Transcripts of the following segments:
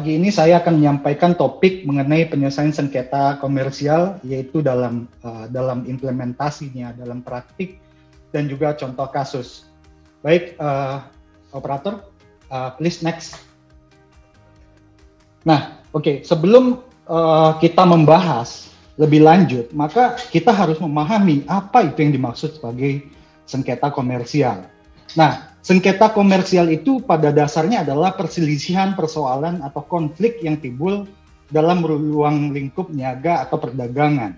pagi ini saya akan menyampaikan topik mengenai penyelesaian sengketa komersial, yaitu dalam implementasinya, dalam praktik, dan juga contoh kasus. Baik, operator, please next. Nah, oke, sebelum kita membahas lebih lanjut, maka kita harus memahami apa itu yang dimaksud sebagai sengketa komersial. Nah, sengketa komersial itu pada dasarnya adalah perselisihan, persoalan, atau konflik yang timbul dalam ruang lingkup niaga atau perdagangan.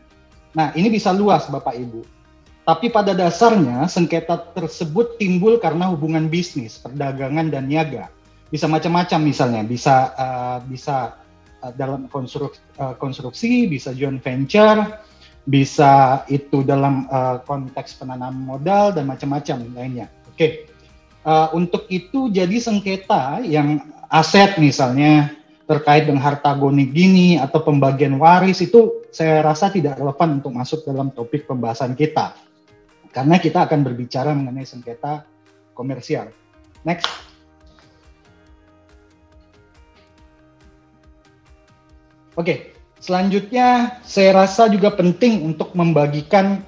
Nah, ini bisa luas Bapak Ibu. Tapi pada dasarnya sengketa tersebut timbul karena hubungan bisnis, perdagangan, dan niaga. Bisa macam-macam misalnya, bisa dalam konstruksi, bisa joint venture, bisa itu dalam konteks penanaman modal, dan macam-macam lainnya. Oke. Untuk itu jadi sengketa yang aset misalnya terkait dengan harta goni atau pembagian waris itu saya rasa tidak relevan untuk masuk dalam topik pembahasan kita. Karena kita akan berbicara mengenai sengketa komersial. Next. Oke, selanjutnya saya rasa juga penting untuk membagikan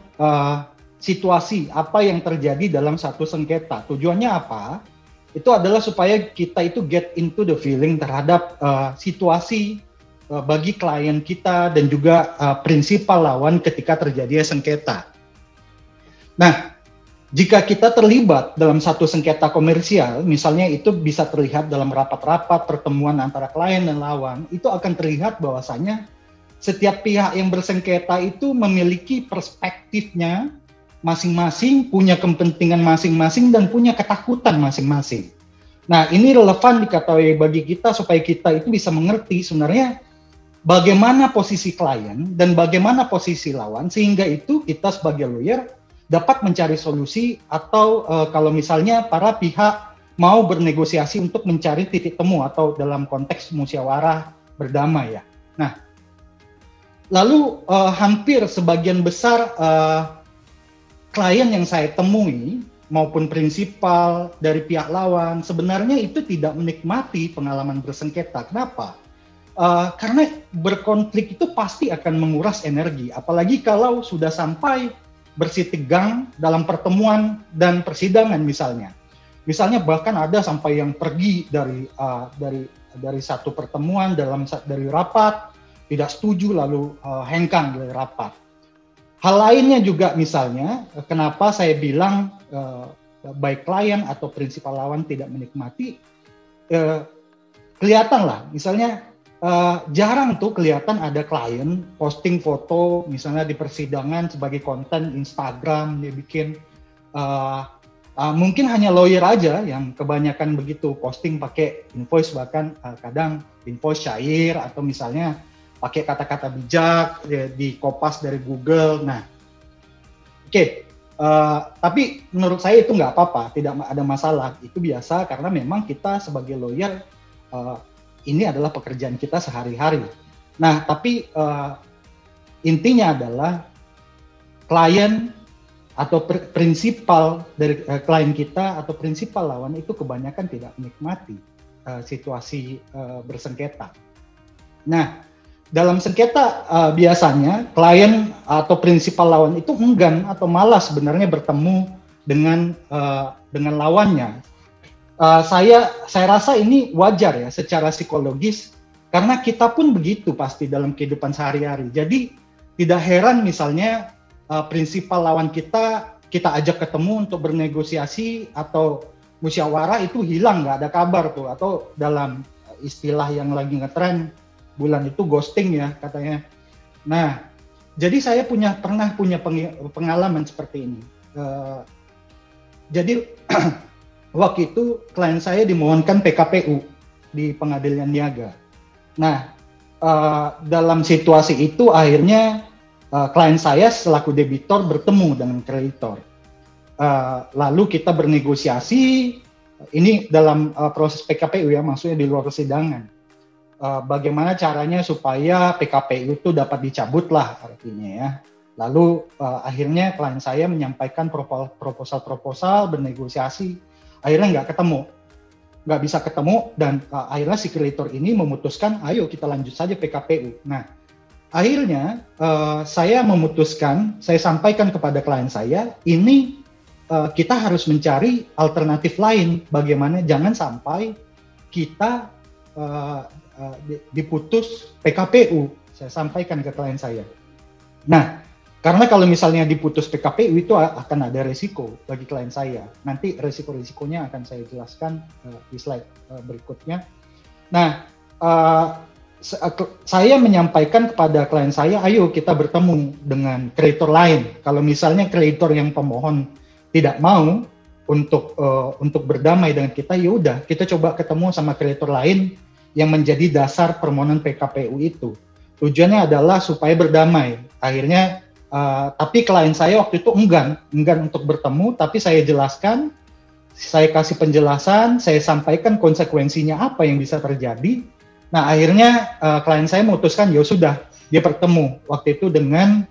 situasi apa yang terjadi dalam satu sengketa. Tujuannya apa? Itu adalah supaya kita itu get into the feeling terhadap situasi bagi klien kita dan juga prinsipal lawan ketika terjadi sengketa. Nah, jika kita terlibat dalam satu sengketa komersial, misalnya itu bisa terlihat dalam rapat-rapat, pertemuan antara klien dan lawan, itu akan terlihat bahwasanya setiap pihak yang bersengketa itu memiliki perspektifnya masing-masing, punya kepentingan masing-masing, dan punya ketakutan masing-masing. Nah, ini relevan diketahui bagi kita supaya kita itu bisa mengerti sebenarnya bagaimana posisi klien dan bagaimana posisi lawan, sehingga itu kita sebagai lawyer dapat mencari solusi atau kalau misalnya para pihak mau bernegosiasi untuk mencari titik temu atau dalam konteks musyawarah berdamai ya. Nah, lalu hampir sebagian besar klien yang saya temui maupun prinsipal dari pihak lawan sebenarnya itu tidak menikmati pengalaman bersengketa. Kenapa? Karena berkonflik itu pasti akan menguras energi, apalagi kalau sudah sampai bersitegang dalam pertemuan dan persidangan misalnya. Misalnya bahkan ada sampai yang pergi dari satu pertemuan dari rapat, tidak setuju lalu hengkang dari rapat. Hal lainnya juga misalnya, kenapa saya bilang baik klien atau prinsipal lawan tidak menikmati, kelihatan lah, misalnya jarang tuh kelihatan ada klien posting foto misalnya di persidangan sebagai konten Instagram, dia bikin, mungkin hanya lawyer aja yang kebanyakan begitu, posting pakai invoice, bahkan kadang invoice syair atau misalnya pakai kata-kata bijak di kopas dari Google. Nah, oke. Tapi menurut saya itu nggak apa-apa, tidak ada masalah. Itu biasa karena memang kita sebagai lawyer ini adalah pekerjaan kita sehari-hari. Nah, tapi intinya adalah klien atau prinsipal dari klien kita atau prinsipal lawan itu kebanyakan tidak menikmati situasi bersengketa. Nah, dalam sengketa biasanya klien atau prinsipal lawan itu enggan atau malas sebenarnya bertemu dengan lawannya. Saya rasa ini wajar ya secara psikologis karena kita pun begitu pasti dalam kehidupan sehari-hari. Jadi tidak heran misalnya prinsipal lawan kita ajak ketemu untuk bernegosiasi atau musyawarah itu hilang, nggak ada kabar tuh, atau dalam istilah yang lagi ngetren bulan itu ghosting ya katanya. Nah, jadi saya pernah punya pengalaman seperti ini. Jadi waktu itu klien saya dimohonkan PKPU di pengadilan niaga. Nah, dalam situasi itu akhirnya klien saya selaku debitor bertemu dengan kreditor. Lalu kita bernegosiasi, ini dalam proses PKPU ya, maksudnya di luar persidangan. Bagaimana caranya supaya PKPU itu dapat dicabut lah artinya ya. Lalu akhirnya klien saya menyampaikan proposal bernegosiasi, akhirnya nggak ketemu. nggak bisa ketemu, dan akhirnya si kreditor ini memutuskan, ayo kita lanjut saja PKPU. Nah, akhirnya saya memutuskan, saya sampaikan kepada klien saya, ini kita harus mencari alternatif lain, bagaimana jangan sampai kita diputus PKPU. Saya sampaikan ke klien saya. Nah, karena kalau misalnya diputus PKPU itu akan ada resiko bagi klien saya. Nanti resiko-resikonya akan saya jelaskan di slide berikutnya. Nah, saya menyampaikan kepada klien saya, ayo kita bertemu dengan kreditor lain. Kalau misalnya kreditor yang pemohon tidak mau untuk berdamai dengan kita, ya udah kita coba ketemu sama kreditor lain yang menjadi dasar permohonan PKPU itu. Tujuannya adalah supaya berdamai. Akhirnya tapi klien saya waktu itu enggan untuk bertemu, tapi saya jelaskan, saya kasih penjelasan, saya sampaikan konsekuensinya apa yang bisa terjadi. Nah, akhirnya klien saya memutuskan, ya sudah, dia bertemu waktu itu dengan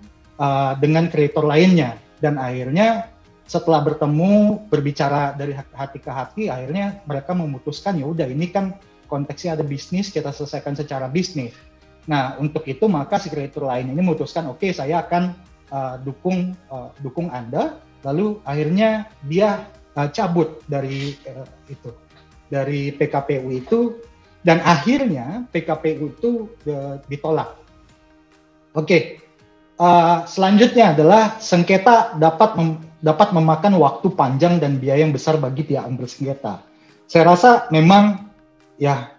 kreditor lainnya, dan akhirnya setelah bertemu, berbicara dari hati ke hati, akhirnya mereka memutuskan, ya udah, ini kan konteksnya ada bisnis, kita selesaikan secara bisnis. Nah, untuk itu maka si kreditor lain ini memutuskan, oke, saya akan dukung Anda, lalu akhirnya dia cabut dari dari PKPU itu, dan akhirnya PKPU itu ditolak. Oke, selanjutnya adalah sengketa dapat memakan waktu panjang dan biaya yang besar bagi pihak yang bersengketa. Saya rasa memang ya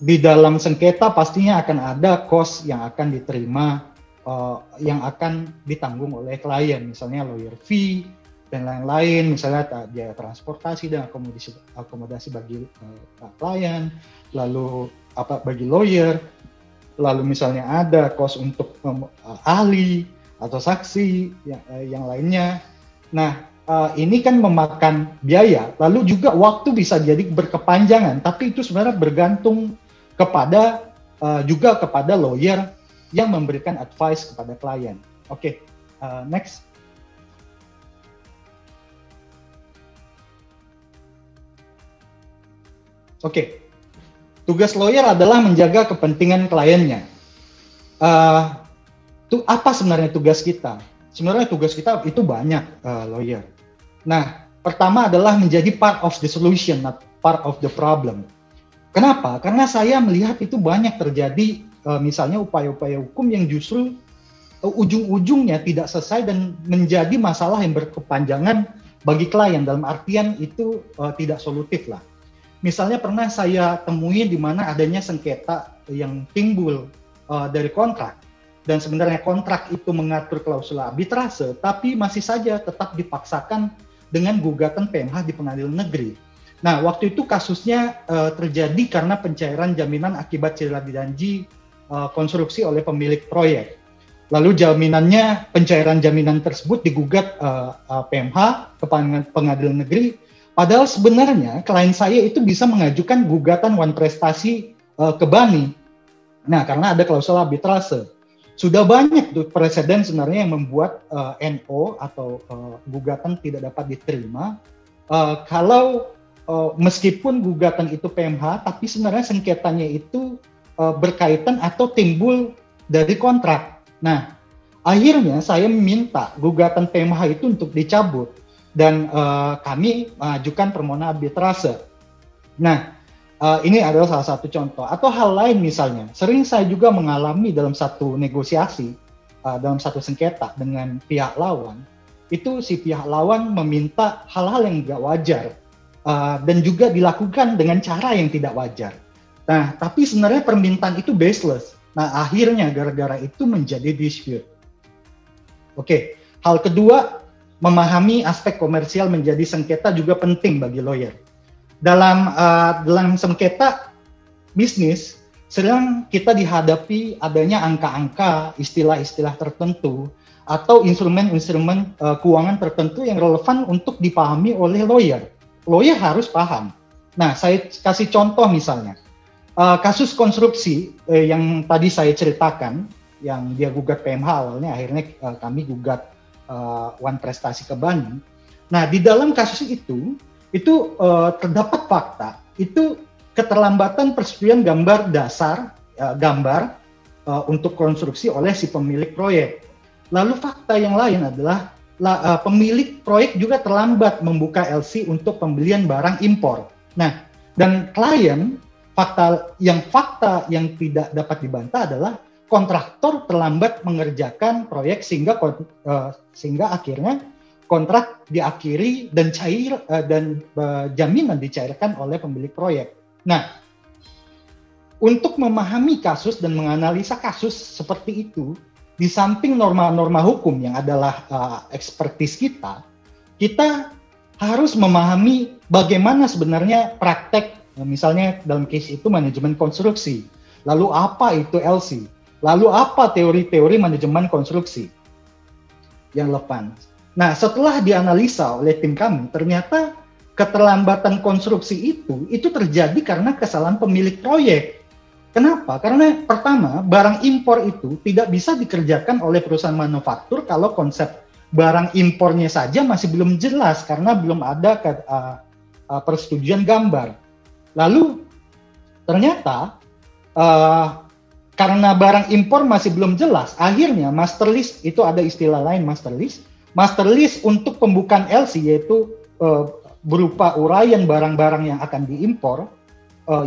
di dalam sengketa pastinya akan ada cost yang akan diterima, yang akan ditanggung oleh klien, misalnya lawyer fee dan lain-lain, misalnya biaya transportasi dan akomodasi bagi klien, lalu bagi lawyer, lalu misalnya ada cost untuk ahli atau saksi yang lainnya. Nah, ini kan memakan biaya, lalu juga waktu bisa jadi berkepanjangan, tapi itu sebenarnya bergantung juga kepada lawyer yang memberikan advice kepada klien. Oke, next. Oke, tugas lawyer adalah menjaga kepentingan kliennya. Apa sebenarnya tugas kita? Sebenarnya tugas kita itu banyak, lawyer. Nah, pertama adalah menjadi part of the solution, not part of the problem. Kenapa? Karena saya melihat itu banyak terjadi, misalnya upaya-upaya hukum yang justru ujung-ujungnya tidak selesai dan menjadi masalah yang berkepanjangan bagi klien, dalam artian itu tidak solutif lah. Misalnya pernah saya temui di mana adanya sengketa yang timbul dari kontrak, dan sebenarnya kontrak itu mengatur klausul arbitrase, tapi masih saja tetap dipaksakan dengan gugatan PMH di pengadilan negeri. Nah, waktu itu kasusnya terjadi karena pencairan jaminan akibat cedera janji konstruksi oleh pemilik proyek. Lalu pencairan jaminan tersebut digugat PMH ke pengadilan negeri. Padahal sebenarnya klien saya itu bisa mengajukan gugatan wan prestasi ke BANI. Nah, karena ada klausul arbitrase. Sudah banyak tuh presiden sebenarnya yang membuat NO atau gugatan tidak dapat diterima kalau meskipun gugatan itu PMH, tapi sebenarnya sengketanya itu berkaitan atau timbul dari kontrak. Nah, akhirnya saya meminta gugatan PMH itu untuk dicabut dan kami mengajukan permohonan arbitrase. Nah, ini adalah salah satu contoh. Atau hal lain misalnya, sering saya juga mengalami dalam satu negosiasi, dalam satu sengketa dengan pihak lawan, itu si pihak lawan meminta hal-hal yang tidak wajar dan juga dilakukan dengan cara yang tidak wajar. Nah, tapi sebenarnya permintaan itu baseless. Nah, akhirnya gara-gara itu menjadi dispute. Oke, hal kedua, memahami aspek komersial menjadi sengketa juga penting bagi lawyer. Dalam sengketa bisnis, sering kita dihadapi adanya angka-angka, istilah-istilah tertentu, atau instrumen-instrumen keuangan tertentu yang relevan untuk dipahami oleh lawyer. Lawyer harus paham. Nah, saya kasih contoh misalnya. Kasus konstruksi yang tadi saya ceritakan, yang dia gugat PMH awalnya, akhirnya kami gugat wan prestasi ke BANI. Nah, di dalam kasus itu, itu terdapat fakta, itu keterlambatan persetujuan gambar dasar, gambar untuk konstruksi oleh si pemilik proyek. Lalu fakta yang lain adalah pemilik proyek juga terlambat membuka LC untuk pembelian barang impor. Nah, dan klien, fakta yang tidak dapat dibantah adalah kontraktor terlambat mengerjakan proyek sehingga akhirnya kontrak diakhiri dan jaminan dicairkan oleh pemilik proyek. Nah, untuk memahami kasus dan menganalisa kasus seperti itu, di samping norma-norma hukum yang adalah ekspertis kita harus memahami bagaimana sebenarnya praktek, misalnya dalam case itu manajemen konstruksi. Lalu apa itu LC? Lalu apa teori-teori manajemen konstruksi yang relevan? Nah, setelah dianalisa oleh tim kami, ternyata keterlambatan konstruksi itu terjadi karena kesalahan pemilik proyek. Kenapa? Karena pertama, barang impor itu tidak bisa dikerjakan oleh perusahaan manufaktur kalau konsep barang impornya saja masih belum jelas karena belum ada persetujuan gambar. Lalu ternyata karena barang impor masih belum jelas, akhirnya master list, itu ada istilah lain master list untuk pembukaan LC, yaitu berupa uraian barang-barang yang akan diimpor,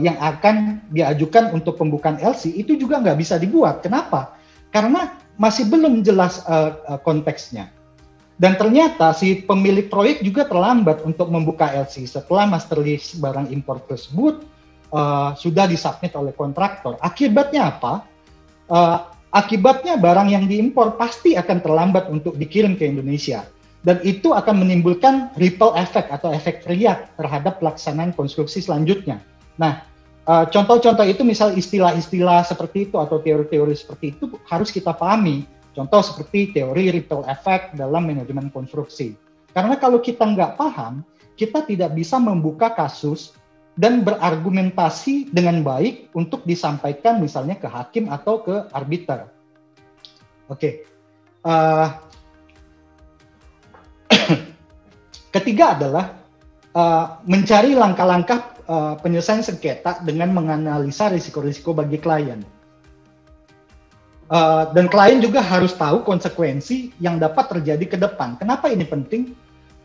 yang akan diajukan untuk pembukaan LC, itu juga nggak bisa dibuat. Kenapa? Karena masih belum jelas konteksnya. Dan ternyata si pemilik proyek juga terlambat untuk membuka LC setelah master list barang impor tersebut sudah disubmit oleh kontraktor. Akibatnya apa? Akibatnya barang yang diimpor pasti akan terlambat untuk dikirim ke Indonesia. Dan itu akan menimbulkan ripple effect atau efek riak terhadap pelaksanaan konstruksi selanjutnya. Nah, contoh-contoh itu misal istilah-istilah seperti itu atau teori-teori seperti itu harus kita pahami. Contoh seperti teori ripple effect dalam manajemen konstruksi. Karena kalau kita nggak paham, kita tidak bisa membuka kasus dan berargumentasi dengan baik untuk disampaikan misalnya ke hakim atau ke arbiter. Oke. Ketiga adalah mencari langkah-langkah penyelesaian sengketa dengan menganalisa risiko-risiko bagi klien. Dan klien juga harus tahu konsekuensi yang dapat terjadi ke depan. Kenapa ini penting?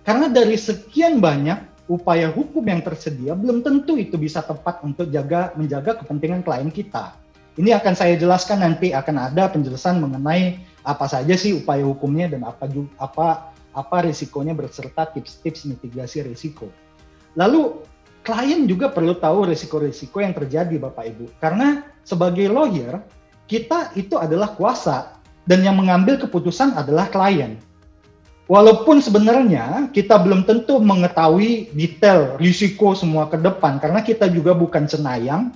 Karena dari sekian banyak upaya hukum yang tersedia, belum tentu itu bisa tepat untuk menjaga kepentingan klien kita. Ini akan saya jelaskan nanti, akan ada penjelasan mengenai apa saja sih upaya hukumnya dan apa risikonya beserta tips-tips mitigasi risiko. Lalu klien juga perlu tahu risiko-risiko yang terjadi Bapak Ibu. Karena sebagai lawyer, kita itu adalah kuasa dan yang mengambil keputusan adalah klien. Walaupun sebenarnya kita belum tentu mengetahui detail risiko semua ke depan karena kita juga bukan cenayang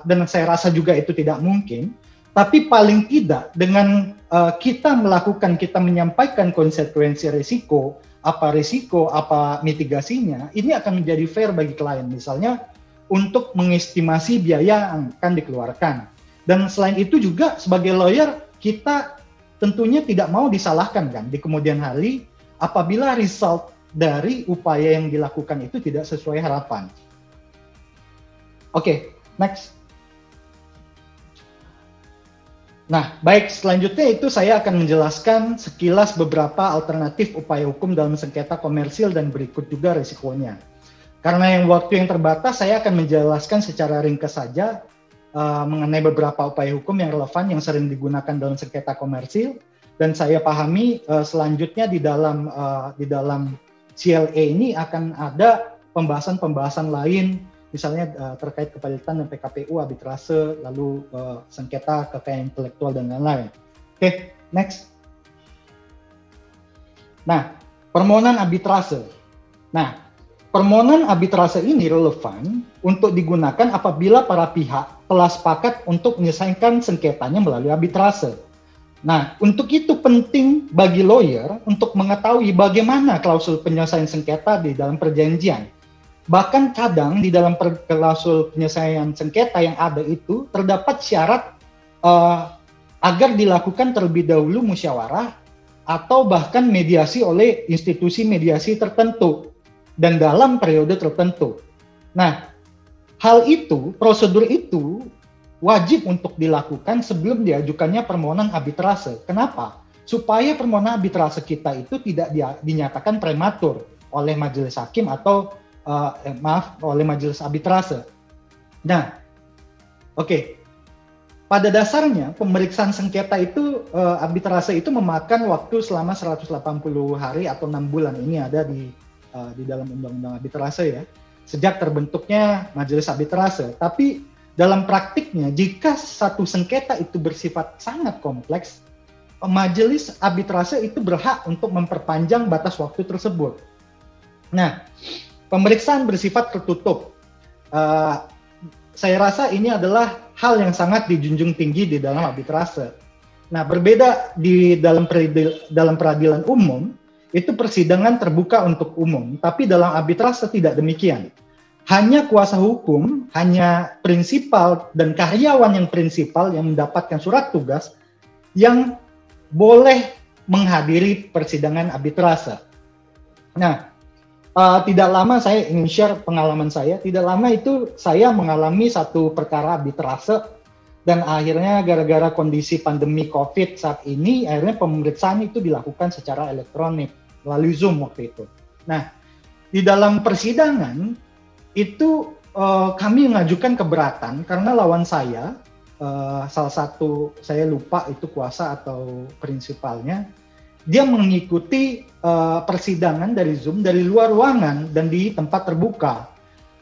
dan saya rasa juga itu tidak mungkin. Tapi paling tidak dengan kita menyampaikan konsekuensi risiko, apa mitigasinya, ini akan menjadi fair bagi klien. Misalnya untuk mengestimasi biaya yang akan dikeluarkan. Dan selain itu juga sebagai lawyer kita tentunya tidak mau disalahkan kan di kemudian hari apabila result dari upaya yang dilakukan itu tidak sesuai harapan. Oke, next. Nah, baik, selanjutnya itu saya akan menjelaskan sekilas beberapa alternatif upaya hukum dalam sengketa komersil dan berikut juga risikonya. Karena waktu yang terbatas, saya akan menjelaskan secara ringkas saja mengenai beberapa upaya hukum yang relevan yang sering digunakan dalam sengketa komersil, dan saya pahami selanjutnya di dalam CLA ini akan ada pembahasan-pembahasan lain, misalnya terkait kepalitan dan PKPU, arbitrase, lalu sengketa kekayaan intelektual dan lain-lain. Oke, next. Nah, permohonan arbitrase. Nah, permohonan arbitrase ini relevan untuk digunakan apabila para pihak telah sepakat untuk menyelesaikan sengketanya melalui arbitrase. Nah, untuk itu penting bagi lawyer untuk mengetahui bagaimana klausul penyelesaian sengketa di dalam perjanjian. Bahkan kadang di dalam klausul penyelesaian sengketa yang ada itu terdapat syarat agar dilakukan terlebih dahulu musyawarah atau bahkan mediasi oleh institusi mediasi tertentu. dan dalam periode tertentu. Nah, hal itu, prosedur itu wajib untuk dilakukan sebelum diajukannya permohonan arbitrase. Kenapa? Supaya permohonan arbitrase kita itu tidak dinyatakan prematur oleh majelis hakim atau oleh majelis arbitrase. Nah, oke. Pada dasarnya pemeriksaan sengketa itu arbitrase itu memakan waktu selama 180 hari atau 6 bulan. Ini ada di dalam undang-undang arbitrase ya. Sejak terbentuknya majelis arbitrase. Tapi dalam praktiknya jika satu sengketa itu bersifat sangat kompleks, majelis arbitrase itu berhak untuk memperpanjang batas waktu tersebut. Nah, pemeriksaan bersifat tertutup. Saya rasa ini adalah hal yang sangat dijunjung tinggi di dalam arbitrase. Nah, berbeda di dalam peradilan umum, itu persidangan terbuka untuk umum, tapi dalam arbitrase tidak demikian. Hanya kuasa hukum, hanya prinsipal dan karyawan yang prinsipal yang mendapatkan surat tugas yang boleh menghadiri persidangan arbitrase. Nah, tidak lama saya ingin share pengalaman saya. Tidak lama itu saya mengalami satu perkara arbitrase dan akhirnya gara-gara kondisi pandemi COVID saat ini, akhirnya pemeriksaan itu dilakukan secara elektronik melalui Zoom waktu itu. Nah, di dalam persidangan itu kami mengajukan keberatan karena lawan saya, salah satu saya lupa itu kuasa atau prinsipalnya, dia mengikuti persidangan dari Zoom dari luar ruangan dan di tempat terbuka.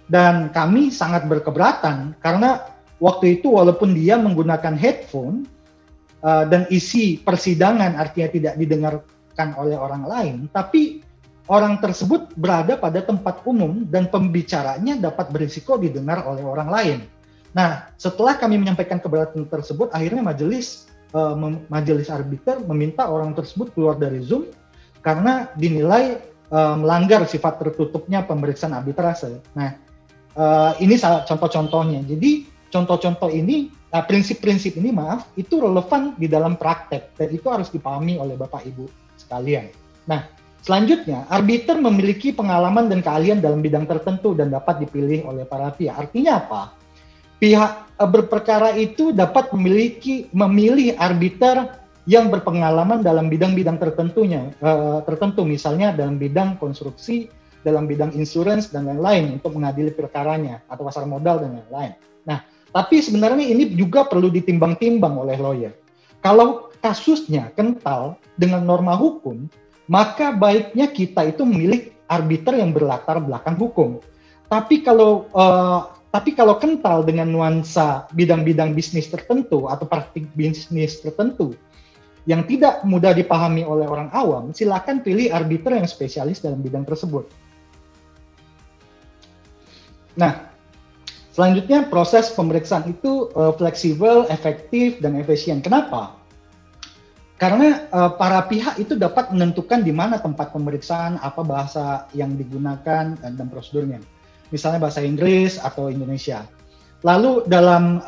Dan kami sangat berkeberatan karena waktu itu walaupun dia menggunakan headphone dan isi persidangan artinya tidak didengarkan oleh orang lain, tapi orang tersebut berada pada tempat umum dan pembicaranya dapat berisiko didengar oleh orang lain. Nah, setelah kami menyampaikan keberatan tersebut, akhirnya majelis arbiter meminta orang tersebut keluar dari Zoom karena dinilai melanggar sifat tertutupnya pemeriksaan arbitrase. Nah, ini salah contoh-contohnya. Jadi contoh-contoh ini, prinsip-prinsip ini itu relevan di dalam praktek dan itu harus dipahami oleh Bapak Ibu sekalian. Nah, selanjutnya, arbiter memiliki pengalaman dan keahlian dalam bidang tertentu dan dapat dipilih oleh para pihak. Artinya apa? Pihak berperkara itu dapat memilih arbiter yang berpengalaman dalam bidang-bidang tertentu, misalnya dalam bidang konstruksi, dalam bidang insurance dan lain-lain untuk mengadili perkaranya atau pasar modal dan lain-lain. Nah, tapi sebenarnya ini juga perlu ditimbang-timbang oleh lawyer. Kalau kasusnya kental dengan norma hukum, maka baiknya kita itu memilih arbiter yang berlatar belakang hukum. Tapi kalau kental dengan nuansa bidang-bidang bisnis tertentu atau praktik bisnis tertentu yang tidak mudah dipahami oleh orang awam, silakan pilih arbiter yang spesialis dalam bidang tersebut. Nah, selanjutnya proses pemeriksaan itu fleksibel, efektif, dan efisien. Kenapa? Karena para pihak itu dapat menentukan di mana tempat pemeriksaan, apa bahasa yang digunakan, dan prosedurnya. Misalnya bahasa Inggris atau Indonesia. Lalu dalam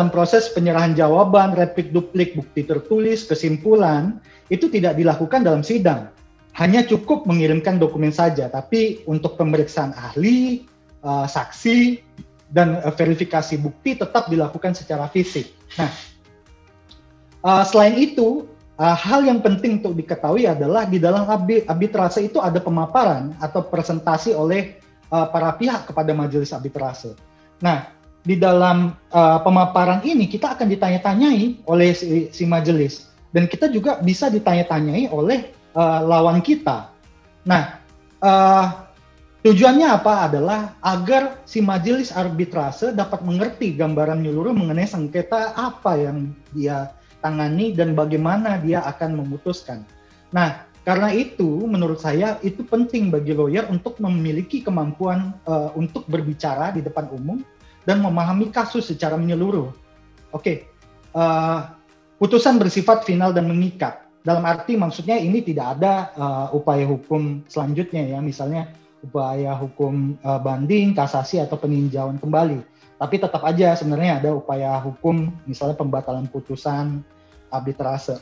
proses penyerahan jawaban, replik duplik, bukti tertulis, kesimpulan, itu tidak dilakukan dalam sidang. Hanya cukup mengirimkan dokumen saja, tapi untuk pemeriksaan ahli, saksi, dan verifikasi bukti tetap dilakukan secara fisik. Nah, selain itu, hal yang penting untuk diketahui adalah di dalam arbitrase itu ada pemaparan atau presentasi oleh para pihak kepada majelis arbitrase. Nah, di dalam pemaparan ini kita akan ditanya-tanyai oleh si majelis dan kita juga bisa ditanya-tanyai oleh lawan kita. Nah, tujuannya apa adalah agar si majelis arbitrase dapat mengerti gambaran menyeluruh mengenai sengketa apa yang dia tangani dan bagaimana dia akan memutuskan. Nah, karena itu menurut saya itu penting bagi lawyer untuk memiliki kemampuan untuk berbicara di depan umum dan memahami kasus secara menyeluruh. Oke, putusan bersifat final dan mengikat. Dalam arti maksudnya ini tidak ada upaya hukum selanjutnya ya, misalnya upaya hukum banding, kasasi atau peninjauan kembali. Tapi tetap aja sebenarnya ada upaya hukum, misalnya pembatalan putusan arbitrase.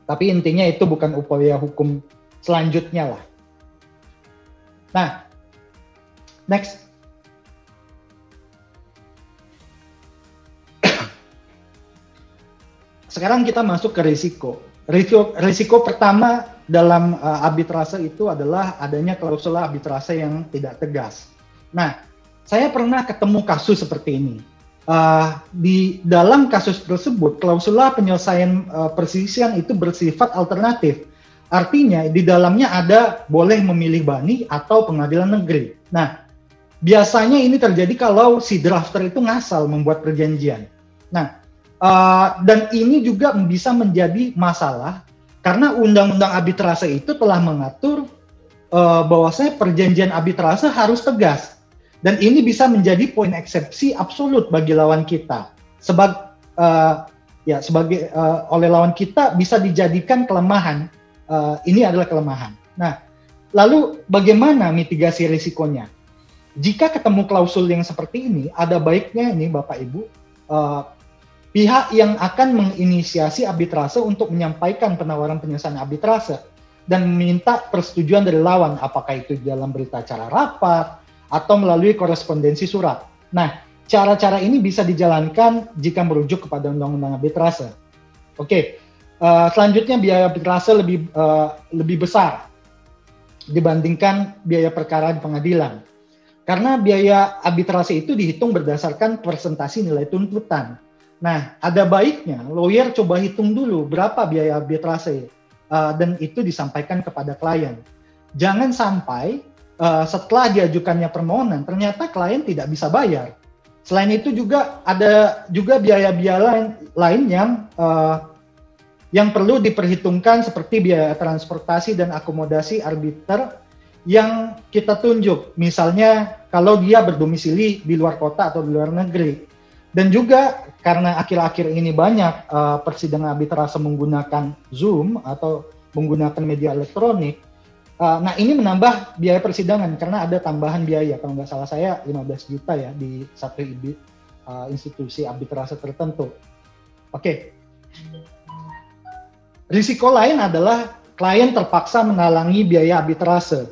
Tapi intinya itu bukan upaya hukum selanjutnya lah. Nah, next. Sekarang kita masuk ke risiko. Risiko pertama dalam arbitrase itu adalah adanya klausul arbitrase yang tidak tegas. Nah, saya pernah ketemu kasus seperti ini. Di dalam kasus tersebut, klausula penyelesaian perselisihan itu bersifat alternatif. Artinya di dalamnya ada boleh memilih bani atau pengadilan negeri. Nah, biasanya ini terjadi kalau si drafter itu ngasal membuat perjanjian. Nah, dan ini juga bisa menjadi masalah karena undang-undang arbitrase itu telah mengatur bahwasanya perjanjian arbitrase harus tegas. Dan ini bisa menjadi poin eksepsi absolut bagi lawan kita. Oleh lawan kita bisa dijadikan kelemahan. Ini adalah kelemahan. Nah, lalu bagaimana mitigasi risikonya? Jika ketemu klausul yang seperti ini, ada baiknya ini Bapak Ibu, pihak yang akan menginisiasi arbitrase untuk menyampaikan penawaran penyelesaian arbitrase dan meminta persetujuan dari lawan, apakah itu dalam berita acara rapat atau melalui korespondensi surat. Nah, cara-cara ini bisa dijalankan jika merujuk kepada undang-undang arbitrase. Oke. Selanjutnya biaya arbitrase lebih besar dibandingkan biaya perkara di pengadilan. Karena biaya arbitrase itu dihitung berdasarkan persentase nilai tuntutan. Nah, ada baiknya lawyer coba hitung dulu berapa biaya arbitrase dan itu disampaikan kepada klien. Jangan sampai setelah diajukannya permohonan ternyata klien tidak bisa bayar. Selain itu juga ada biaya-biaya lain yang perlu diperhitungkan seperti biaya transportasi dan akomodasi arbiter yang kita tunjuk. Misalnya kalau dia berdomisili di luar kota atau di luar negeri. Dan juga karena akhir-akhir ini banyak persidangan arbitrase menggunakan Zoom atau menggunakan media elektronik. Nah ini menambah biaya persidangan karena ada tambahan biaya. Kalau nggak salah saya 15 juta ya di satu institusi arbitrase tertentu. Oke. Risiko lain adalah klien terpaksa menalangi biaya arbitrase.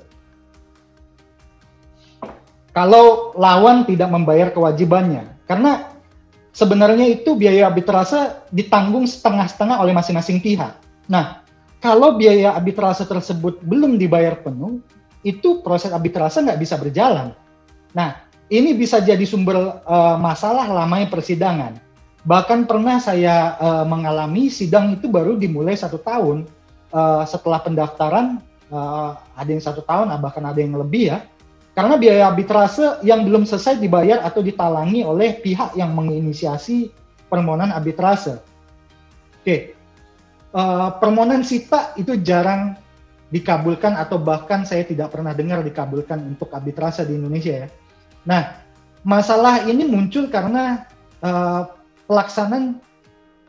Kalau lawan tidak membayar kewajibannya, karena sebenarnya itu biaya arbitrase ditanggung setengah-setengah oleh masing-masing pihak. Nah, kalau biaya arbitrase tersebut belum dibayar penuh, itu proses arbitrase nggak bisa berjalan. Nah, ini bisa jadi sumber masalah lamanya persidangan. Bahkan pernah saya mengalami sidang itu baru dimulai 1 tahun setelah pendaftaran, ada yang 1 tahun, bahkan ada yang lebih ya. Karena biaya arbitrase yang belum selesai dibayar atau ditalangi oleh pihak yang menginisiasi permohonan arbitrase. Oke, permohonan sita itu jarang dikabulkan atau bahkan saya tidak pernah dengar dikabulkan untuk arbitrase di Indonesia ya. Nah, masalah ini muncul karena pelaksanaan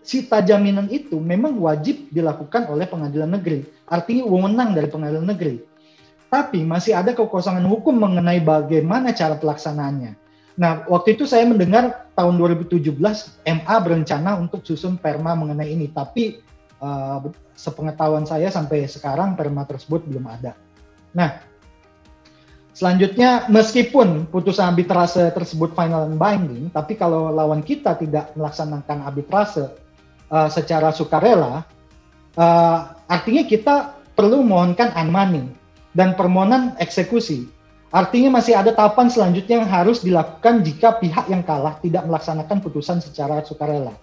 sita jaminan itu memang wajib dilakukan oleh pengadilan negeri, artinya wewenang dari pengadilan negeri. Tapi masih ada kekosongan hukum mengenai bagaimana cara pelaksanaannya. Nah, waktu itu saya mendengar tahun 2017 MA berencana untuk susun perma mengenai ini, tapi sepengetahuan saya sampai sekarang perma tersebut belum ada. Nah, selanjutnya, meskipun putusan arbitrase tersebut final and binding, tapi kalau lawan kita tidak melaksanakan arbitrase secara sukarela, artinya kita perlu mohonkan unmoney dan permohonan eksekusi. Artinya masih ada tahapan selanjutnya yang harus dilakukan jika pihak yang kalah tidak melaksanakan putusan secara sukarela.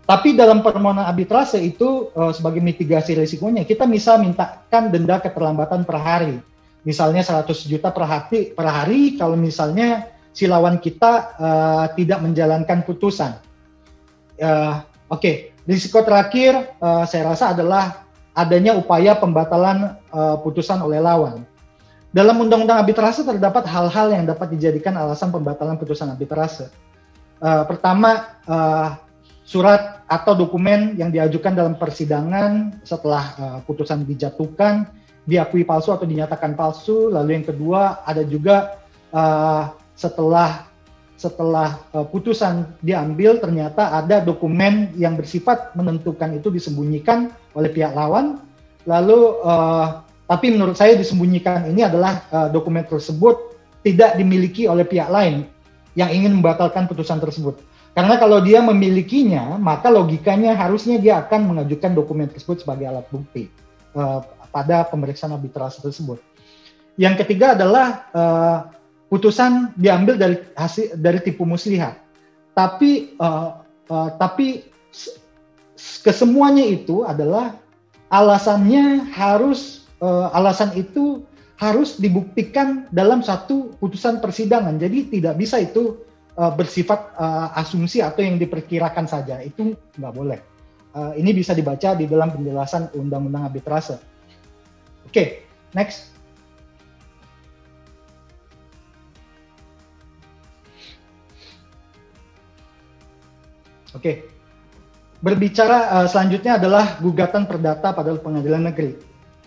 Tapi dalam permohonan arbitrase itu sebagai mitigasi risikonya, kita bisa mintakan denda keterlambatan per hari. Misalnya 100 juta per hari kalau misalnya si lawan kita tidak menjalankan putusan. Oke. Risiko terakhir saya rasa adalah adanya upaya pembatalan putusan oleh lawan. Dalam undang-undang arbitrase terdapat hal-hal yang dapat dijadikan alasan pembatalan putusan arbitrase. Pertama, surat atau dokumen yang diajukan dalam persidangan setelah putusan dijatuhkan diakui palsu atau dinyatakan palsu. Lalu yang kedua ada juga setelah putusan diambil ternyata ada dokumen yang bersifat menentukan itu disembunyikan oleh pihak lawan. Lalu Tapi menurut saya disembunyikan ini adalah dokumen tersebut tidak dimiliki oleh pihak lain yang ingin membatalkan putusan tersebut. Karena kalau dia memilikinya, maka logikanya harusnya dia akan mengajukan dokumen tersebut sebagai alat bukti pada pemeriksaan arbitrase tersebut. Yang ketiga adalah putusan diambil dari tipu muslihat. Tapi kesemuanya itu adalah alasannya alasan itu harus dibuktikan dalam satu putusan persidangan. Jadi tidak bisa itu bersifat asumsi atau yang diperkirakan saja. Itu nggak boleh. Ini bisa dibaca di dalam penjelasan Undang-Undang Arbitrase. Oke, next. Oke. Berbicara selanjutnya adalah gugatan perdata pada pengadilan negeri.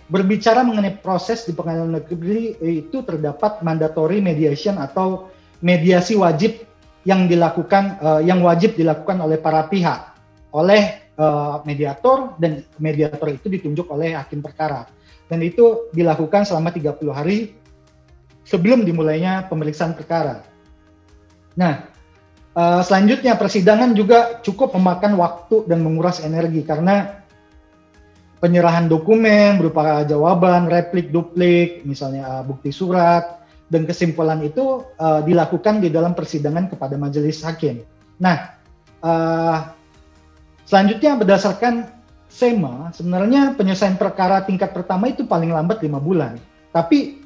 Berbicara mengenai proses di pengadilan negeri itu terdapat mandatory mediation atau mediasi wajib yang wajib dilakukan oleh para pihak, oleh mediator, dan mediator itu ditunjuk oleh hakim perkara. Dan itu dilakukan selama 30 hari sebelum dimulainya pemeriksaan perkara. Nah, selanjutnya persidangan juga cukup memakan waktu dan menguras energi karena penyerahan dokumen berupa jawaban, replik, duplik, misalnya bukti surat, dan kesimpulan itu dilakukan di dalam persidangan kepada majelis hakim. Nah, selanjutnya berdasarkan SEMA, sebenarnya penyelesaian perkara tingkat pertama itu paling lambat 5 bulan. Tapi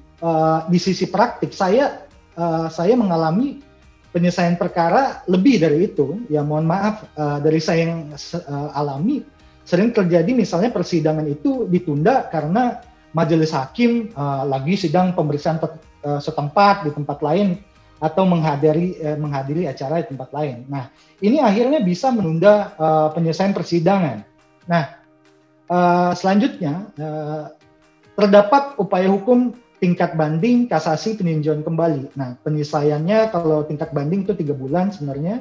di sisi praktik saya mengalami penyelesaian perkara lebih dari itu. Ya mohon maaf, dari saya yang alami sering terjadi misalnya persidangan itu ditunda karena majelis hakim lagi sidang pemeriksaan setempat di tempat lain atau menghadiri acara di tempat lain. Nah, ini akhirnya bisa menunda penyelesaian persidangan. Nah, selanjutnya terdapat upaya hukum tingkat banding, kasasi, peninjauan kembali. Nah, penyelesaiannya kalau tingkat banding itu 3 bulan sebenarnya,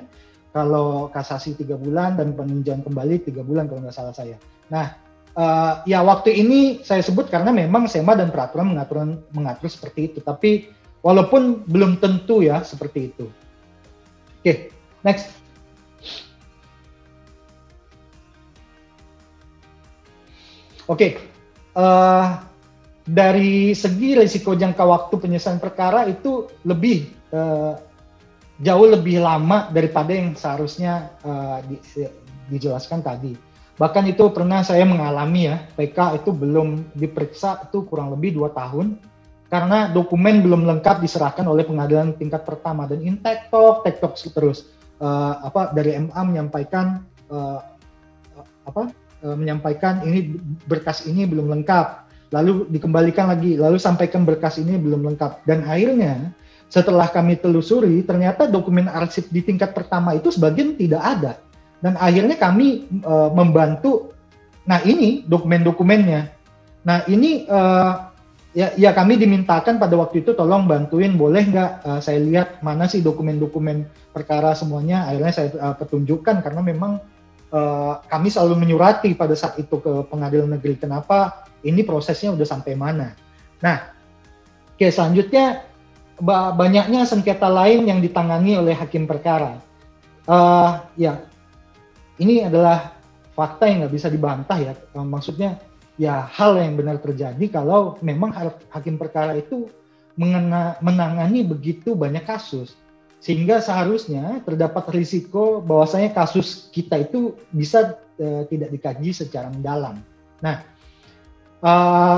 kalau kasasi 3 bulan dan peninjauan kembali 3 bulan kalau nggak salah saya. Nah, ya waktu ini saya sebut karena memang SEMA dan peraturan mengatur seperti itu. Tapi walaupun belum tentu ya seperti itu. Oke, next. Oke, dari segi risiko jangka waktu penyelesaian perkara itu jauh lebih lama daripada yang seharusnya dijelaskan tadi. Bahkan itu pernah saya mengalami ya, PK itu belum diperiksa itu kurang lebih 2 tahun karena dokumen belum lengkap diserahkan oleh pengadilan tingkat pertama, dan tektok terus dari MA menyampaikan ini berkas ini belum lengkap, lalu dikembalikan lagi, lalu sampaikan berkas ini belum lengkap, dan akhirnya setelah kami telusuri ternyata dokumen arsip di tingkat pertama itu sebagian tidak ada. Dan akhirnya kami membantu, nah ini dokumen-dokumennya. Nah ini ya kami dimintakan pada waktu itu tolong bantuin, boleh nggak saya lihat mana sih dokumen-dokumen perkara semuanya. Akhirnya saya petunjukkan karena memang kami selalu menyurati pada saat itu ke pengadilan negeri kenapa ini prosesnya udah sampai mana. Nah, oke, selanjutnya banyaknya sengketa lain yang ditangani oleh hakim perkara. Ya. Ini adalah fakta yang nggak bisa dibantah ya. Maksudnya ya hal yang benar terjadi kalau memang hakim perkara itu menangani begitu banyak kasus. Sehingga seharusnya terdapat risiko bahwasanya kasus kita itu bisa tidak dikaji secara mendalam. Nah,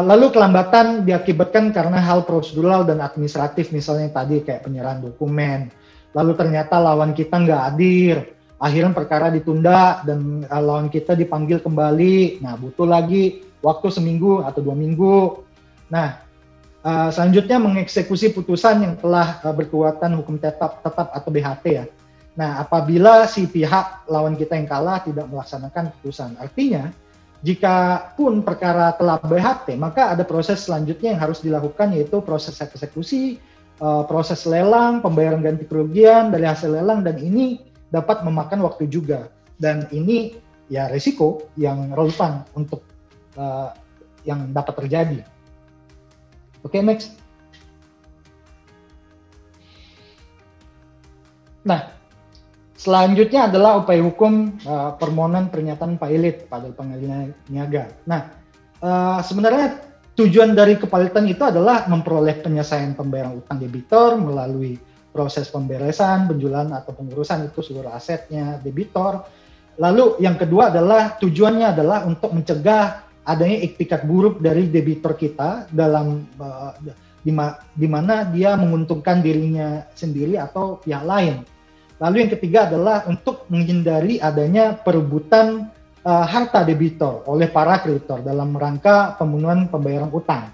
lalu kelambatan diakibatkan karena hal prosedural dan administratif, misalnya tadi kayak penyerahan dokumen. Lalu ternyata lawan kita nggak hadir. Akhirnya perkara ditunda dan lawan kita dipanggil kembali. Nah, butuh lagi waktu seminggu atau 2 minggu. Nah, selanjutnya mengeksekusi putusan yang telah berkekuatan hukum tetap atau BHT ya. Nah, apabila si pihak lawan kita yang kalah tidak melaksanakan putusan. Artinya, jika pun perkara telah BHT, maka ada proses selanjutnya yang harus dilakukan, yaitu proses eksekusi, proses lelang, pembayaran ganti kerugian dari hasil lelang, dan ini dapat memakan waktu juga, dan ini ya risiko yang relevan untuk yang dapat terjadi. Oke, next. Nah, selanjutnya adalah upaya hukum permohonan pernyataan pilot pada pengadilan niaga. Nah, sebenarnya tujuan dari kepailitan itu adalah memperoleh penyelesaian pembayaran utang debitor melalui proses pemberesan, penjualan atau pengurusan itu seluruh asetnya debitor. Lalu yang kedua adalah tujuannya adalah untuk mencegah adanya iktikat buruk dari debitor kita dalam di mana dia menguntungkan dirinya sendiri atau pihak lain. Lalu yang ketiga adalah untuk menghindari adanya perebutan harta debitor oleh para kreditor dalam rangka pemenuhan pembayaran utang.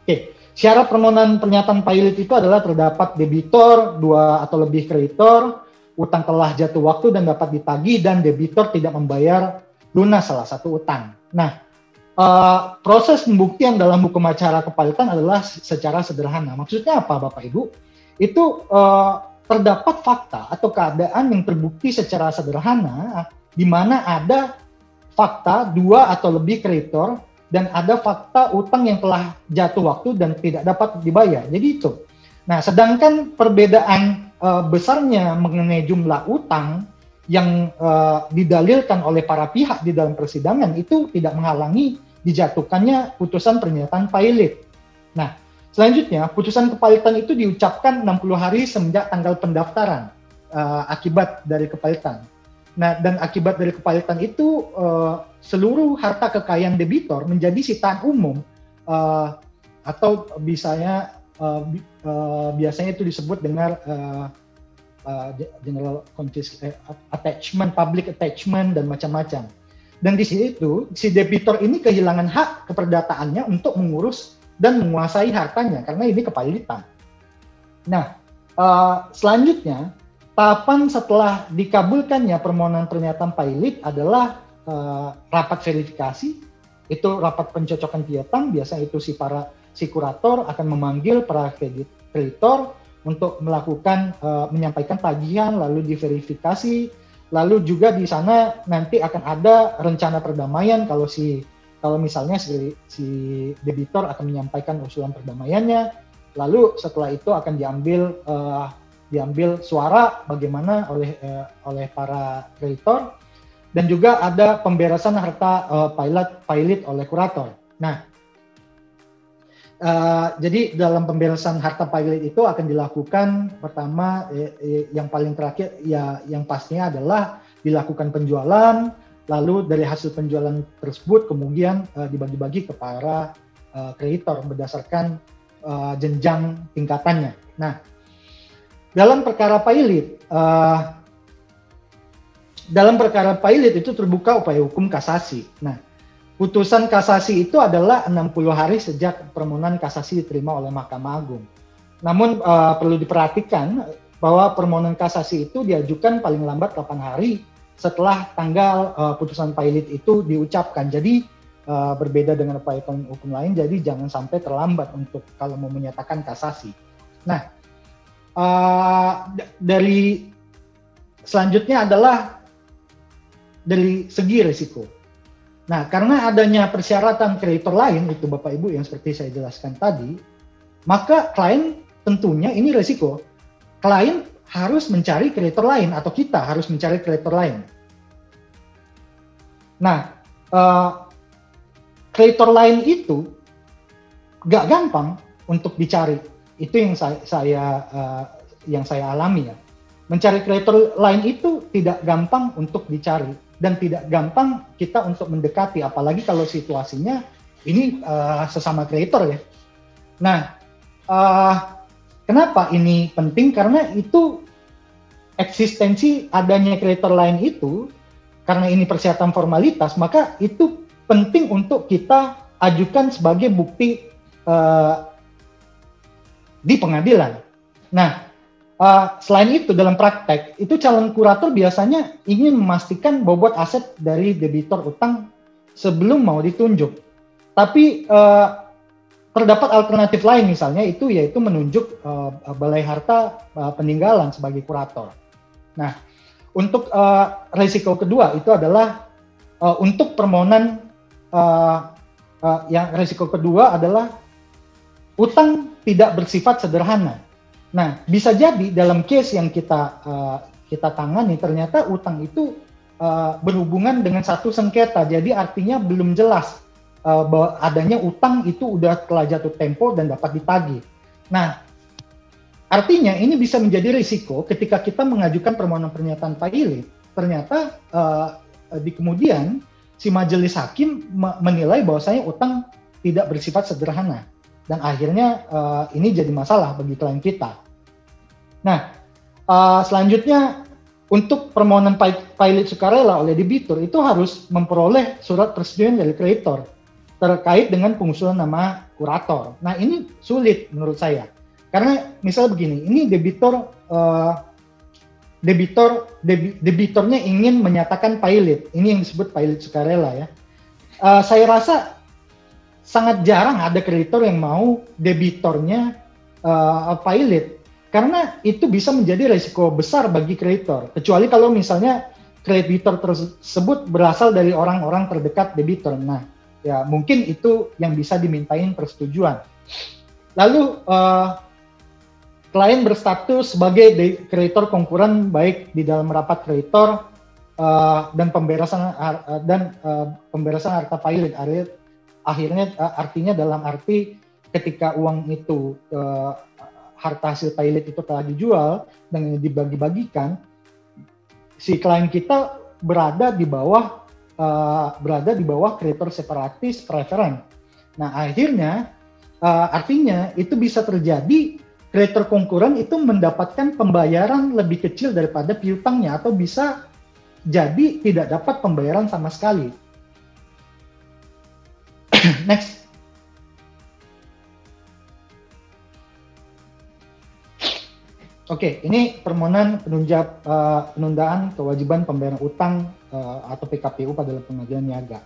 Oke, syarat permohonan pernyataan pilot itu adalah terdapat debitor, 2 atau lebih kreditor, utang telah jatuh waktu dan dapat ditagih, dan debitor tidak membayar lunas salah satu utang. Nah, proses pembuktian dalam hukum acara kepailitan adalah secara sederhana. Maksudnya apa, Bapak Ibu? Itu terdapat fakta atau keadaan yang terbukti secara sederhana di mana ada fakta 2 atau lebih kreditor dan ada fakta utang yang telah jatuh waktu dan tidak dapat dibayar. Jadi itu. Nah, sedangkan perbedaan besarnya mengenai jumlah utang yang didalilkan oleh para pihak di dalam persidangan itu tidak menghalangi dijatuhkannya putusan pernyataan pilot. Nah, selanjutnya, putusan kepailitan itu diucapkan 60 hari semenjak tanggal pendaftaran akibat dari kepailitan. Nah, dan akibat dari kepailitan itu seluruh harta kekayaan debitor menjadi sitaan umum atau biasanya itu disebut dengan general attachment, public attachment dan macam-macam. Dan di situ si debitor ini kehilangan hak keperdataannya untuk mengurus dan menguasai hartanya karena ini kepailitan. Nah, selanjutnya tahapan setelah dikabulkannya permohonan pernyataan pilot adalah rapat verifikasi. Itu rapat pencocokan piutang. Biasanya itu si kurator akan memanggil para kreditor untuk melakukan menyampaikan tagihan, lalu diverifikasi. Lalu juga di sana nanti akan ada rencana perdamaian kalau misalnya si debitor akan menyampaikan usulan perdamaiannya. Lalu setelah itu akan diambil suara bagaimana oleh para kreditor, dan juga ada pemberesan harta pilot oleh kurator. Nah, jadi dalam pemberesan harta pilot itu akan dilakukan pertama yang paling terakhir ya yang pastinya adalah dilakukan penjualan, lalu dari hasil penjualan tersebut kemudian dibagi-bagi ke para kreditor berdasarkan jenjang tingkatannya. Nah, dalam perkara pilot itu terbuka upaya hukum kasasi. Nah, putusan kasasi itu adalah 60 hari sejak permohonan kasasi diterima oleh Mahkamah Agung. Namun perlu diperhatikan bahwa permohonan kasasi itu diajukan paling lambat 8 hari setelah tanggal putusan pilot itu diucapkan. Jadi berbeda dengan upaya hukum lain, jadi jangan sampai terlambat untuk kalau mau menyatakan kasasi. Nah, dari selanjutnya adalah dari segi risiko. Nah, karena adanya persyaratan kreditor lain itu Bapak Ibu yang seperti saya jelaskan tadi, maka klien tentunya ini risiko. Klien harus mencari kreditor lain atau kita harus mencari kreditor lain. Nah, kreditor lain itu gak gampang untuk dicari. Itu yang saya alami ya. Mencari kreditor lain itu tidak gampang untuk dicari dan tidak gampang kita untuk mendekati, apalagi kalau situasinya ini sesama kreditor ya. Nah, kenapa ini penting? Karena itu eksistensi adanya kreditor lain itu, karena ini persyaratan formalitas, maka itu penting untuk kita ajukan sebagai bukti di pengadilan. Nah, selain itu dalam praktek, itu calon kurator biasanya ingin memastikan bobot aset dari debitor utang sebelum mau ditunjuk. Tapi terdapat alternatif lain misalnya itu yaitu menunjuk balai harta peninggalan sebagai kurator. Nah, untuk risiko kedua itu adalah untuk permohonan yang risiko kedua adalah utang tidak bersifat sederhana. Nah, bisa jadi dalam case yang kita tangani ternyata utang itu berhubungan dengan satu sengketa. Jadi artinya belum jelas bahwa adanya utang itu udah telah jatuh tempo dan dapat ditagih. Nah, artinya ini bisa menjadi risiko ketika kita mengajukan permohonan pernyataan pilot. Ternyata di kemudian si majelis hakim menilai bahwasanya utang tidak bersifat sederhana dan akhirnya ini jadi masalah bagi klien kita. Nah, selanjutnya untuk permohonan pilot sukarela oleh debitur itu harus memperoleh surat persetujuan dari kreditor terkait dengan pengusulan nama kurator. Nah, ini sulit menurut saya. Karena misal begini, ini debitornya ingin menyatakan pilot. Ini yang disebut pilot sukarela ya. Saya rasa sangat jarang ada kreditor yang mau debitornya pilot. Karena itu bisa menjadi risiko besar bagi kreditor. Kecuali kalau misalnya kreditor tersebut berasal dari orang-orang terdekat debitor. Nah, ya mungkin itu yang bisa dimintain persetujuan. Lalu klien berstatus sebagai kreditor konkuren baik di dalam rapat kreditor dan pemberesan harta pilot. Akhirnya artinya dalam arti ketika uang itu harta hasil pilot itu telah dijual dan dibagi-bagikan, si klien kita berada di bawah kreditor separatis preferen. Nah, akhirnya artinya itu bisa terjadi kreditor konkuren itu mendapatkan pembayaran lebih kecil daripada piutangnya atau bisa jadi tidak dapat pembayaran sama sekali. Next. Oke, ini permohonan penundaan kewajiban pembayaran utang atau PKPU pada pengadilan niaga.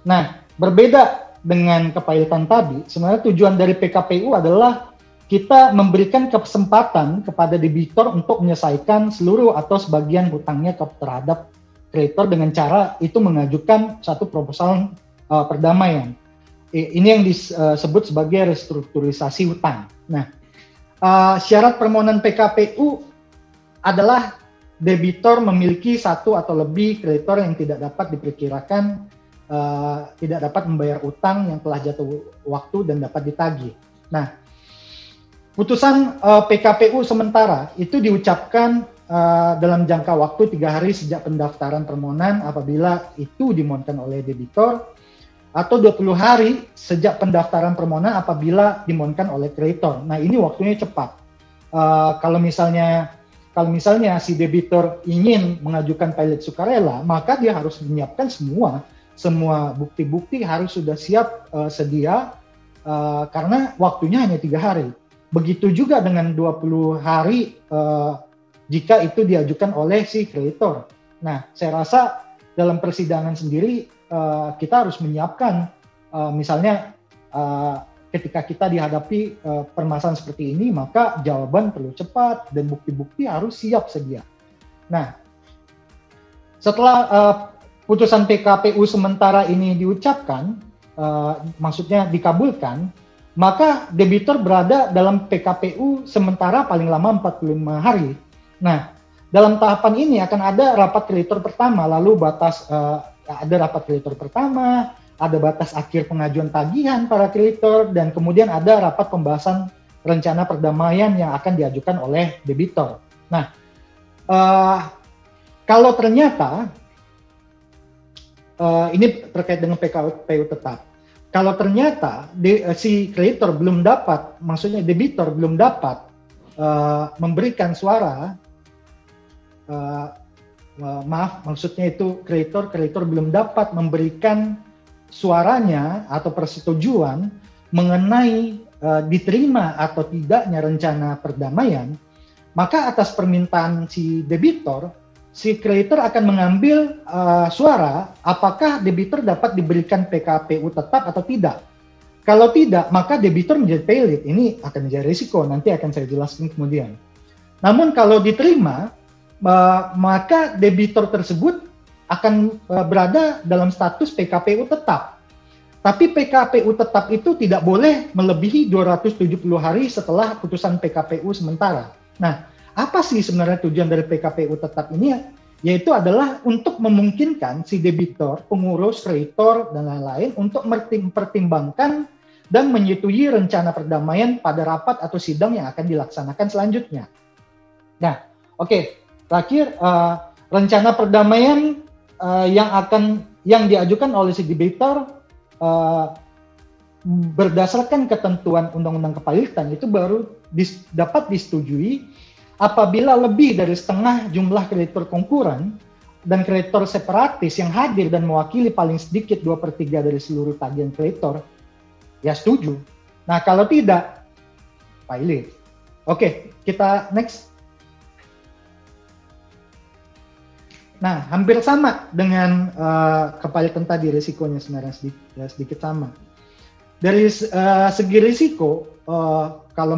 Nah, berbeda dengan kepailitan tadi, sebenarnya tujuan dari PKPU adalah kita memberikan kesempatan kepada debitor untuk menyelesaikan seluruh atau sebagian hutangnya terhadap kreditor dengan cara itu mengajukan satu proposal perdamaian. Ini yang disebut sebagai restrukturisasi hutang. Nah, syarat permohonan PKPU adalah debitor memiliki satu atau lebih kreditor yang tidak dapat diperkirakan tidak dapat membayar utang yang telah jatuh waktu dan dapat ditagih. Nah, putusan PKPU sementara itu diucapkan dalam jangka waktu 3 hari sejak pendaftaran permohonan apabila itu dimohonkan oleh debitor, atau 20 hari sejak pendaftaran permohonan apabila dimohonkan oleh kreditor. Nah, ini waktunya cepat. Kalau misalnya si debitor ingin mengajukan pilot sukarela, maka dia harus menyiapkan semua bukti-bukti harus sudah siap sedia karena waktunya hanya 3 hari. Begitu juga dengan 20 hari jika itu diajukan oleh si kreditor. Nah, saya rasa dalam persidangan sendiri kita harus menyiapkan misalnya ketika kita dihadapi permasalahan seperti ini, maka jawaban perlu cepat dan bukti-bukti harus siap sedia. Nah, setelah putusan PKPU sementara ini diucapkan, maksudnya dikabulkan, maka debitor berada dalam PKPU sementara paling lama 45 hari. Nah, dalam tahapan ini akan ada rapat kreditor pertama, lalu ada rapat kreditor pertama, ada batas akhir pengajuan tagihan para kreditor, dan kemudian ada rapat pembahasan rencana perdamaian yang akan diajukan oleh debitor. Nah, kalau ternyata ini terkait dengan PKPU tetap, kalau ternyata si kreditor belum dapat, maksudnya debitor belum dapat memberikan suara, maksudnya itu kreditor belum dapat memberikan suaranya atau persetujuan mengenai diterima atau tidaknya rencana perdamaian, maka atas permintaan si debitor, si kreditor akan mengambil suara apakah debitor dapat diberikan PKPU tetap atau tidak. Kalau tidak, maka debitor menjadi pilot. Ini akan menjadi risiko, nanti akan saya jelaskan kemudian. Namun kalau diterima, maka debitor tersebut akan berada dalam status PKPU tetap. Tapi PKPU tetap itu tidak boleh melebihi 270 hari setelah putusan PKPU sementara. Nah, apa sih sebenarnya tujuan dari PKPU tetap ini? Yaitu adalah untuk memungkinkan si debitor, pengurus, kreditor, dan lain-lain untuk mempertimbangkan dan menyetujui rencana perdamaian pada rapat atau sidang yang akan dilaksanakan selanjutnya. Nah, oke. Terakhir, rencana perdamaian yang diajukan oleh si debitor berdasarkan ketentuan Undang-Undang Kepalitan itu baru dapat disetujui apabila lebih dari setengah jumlah kreditor konkuren dan kreditor separatis yang hadir dan mewakili paling sedikit 2/3 dari seluruh tagihan kreditor, ya setuju. Nah, kalau tidak, pilot. Oke, kita next. Nah, hampir sama dengan kepalitan tadi, risikonya sebenarnya sedikit sama. Dari segi risiko, kalau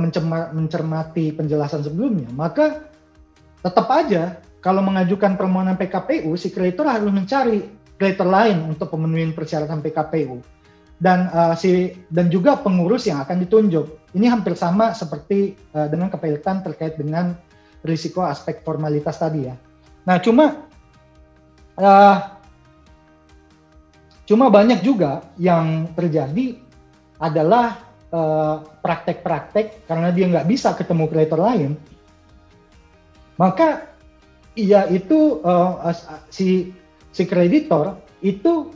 mencermati penjelasan sebelumnya, maka tetap aja kalau mengajukan permohonan PKPU, si kreditor harus mencari kreditor lain untuk memenuhi persyaratan PKPU. Dan juga pengurus yang akan ditunjuk. Ini hampir sama seperti dengan kepalitan terkait dengan risiko aspek formalitas tadi ya. Nah, cuma banyak juga yang terjadi adalah praktek-praktek karena dia nggak bisa ketemu kreditor lain, maka ia itu si kreditor itu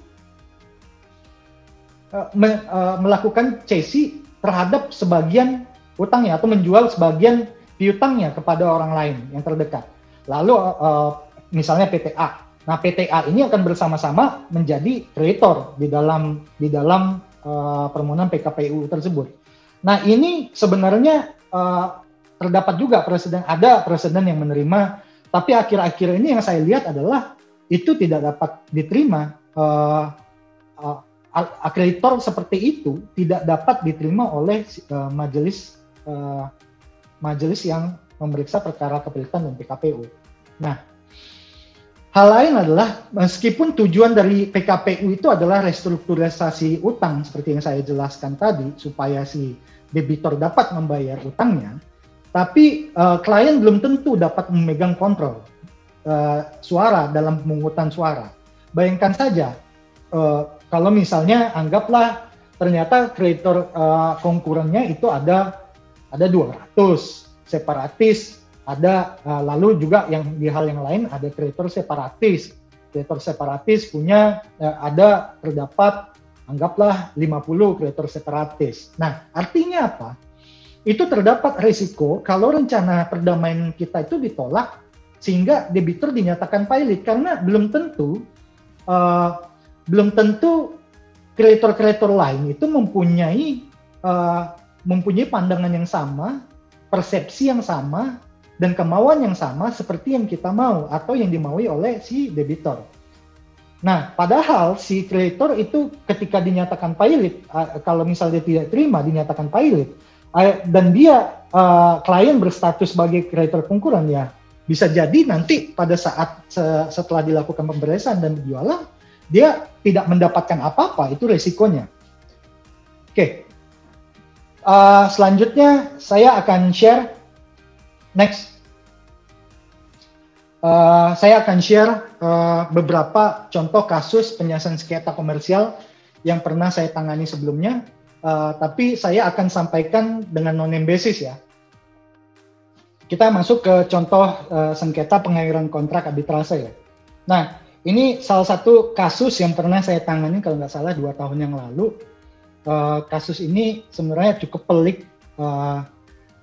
melakukan cesi terhadap sebagian utangnya atau menjual sebagian piutangnya kepada orang lain yang terdekat. Lalu misalnya PTA. Nah, PTA ini akan bersama-sama menjadi kreditor di dalam permohonan PKPU tersebut. Nah, ini sebenarnya terdapat juga ada presiden yang menerima, tapi akhir-akhir ini yang saya lihat adalah itu tidak dapat diterima. Kreditor seperti itu tidak dapat diterima oleh majelis yang memeriksa perkara kepalitan dan PKPU. Nah, hal lain adalah meskipun tujuan dari PKPU itu adalah restrukturisasi utang seperti yang saya jelaskan tadi supaya si debitor dapat membayar utangnya, tapi klien belum tentu dapat memegang kontrol suara dalam pemungutan suara. Bayangkan saja kalau misalnya anggaplah ternyata kreditor konkurennya itu ada 200 separatis. Ada lalu juga di hal yang lain ada kreditor separatis. Kreditor separatis punya terdapat anggaplah 50 kreditor separatis. Nah, artinya apa? Itu terdapat risiko kalau rencana perdamaian kita itu ditolak sehingga debitur dinyatakan pilot karena belum tentu kreditor-kreditor lain itu mempunyai pandangan yang sama, persepsi yang sama, dan kemauan yang sama seperti yang kita mau atau yang dimaui oleh si debitor. Nah, padahal si kreditor itu ketika dinyatakan pilot, kalau misalnya dia tidak terima dinyatakan pilot, dan dia klien berstatus sebagai kreditor konkuren, ya bisa jadi nanti pada saat setelah dilakukan pemberesan dan penjualan, dia tidak mendapatkan apa-apa, itu resikonya. Oke. Selanjutnya saya akan share next. Saya akan share beberapa contoh kasus penyelesaian sengketa komersial yang pernah saya tangani sebelumnya, tapi saya akan sampaikan dengan non-name basis ya. Kita masuk ke contoh sengketa pengairan kontrak arbitrase ya. Nah, ini salah satu kasus yang pernah saya tangani kalau nggak salah 2 tahun yang lalu. Kasus ini sebenarnya cukup pelik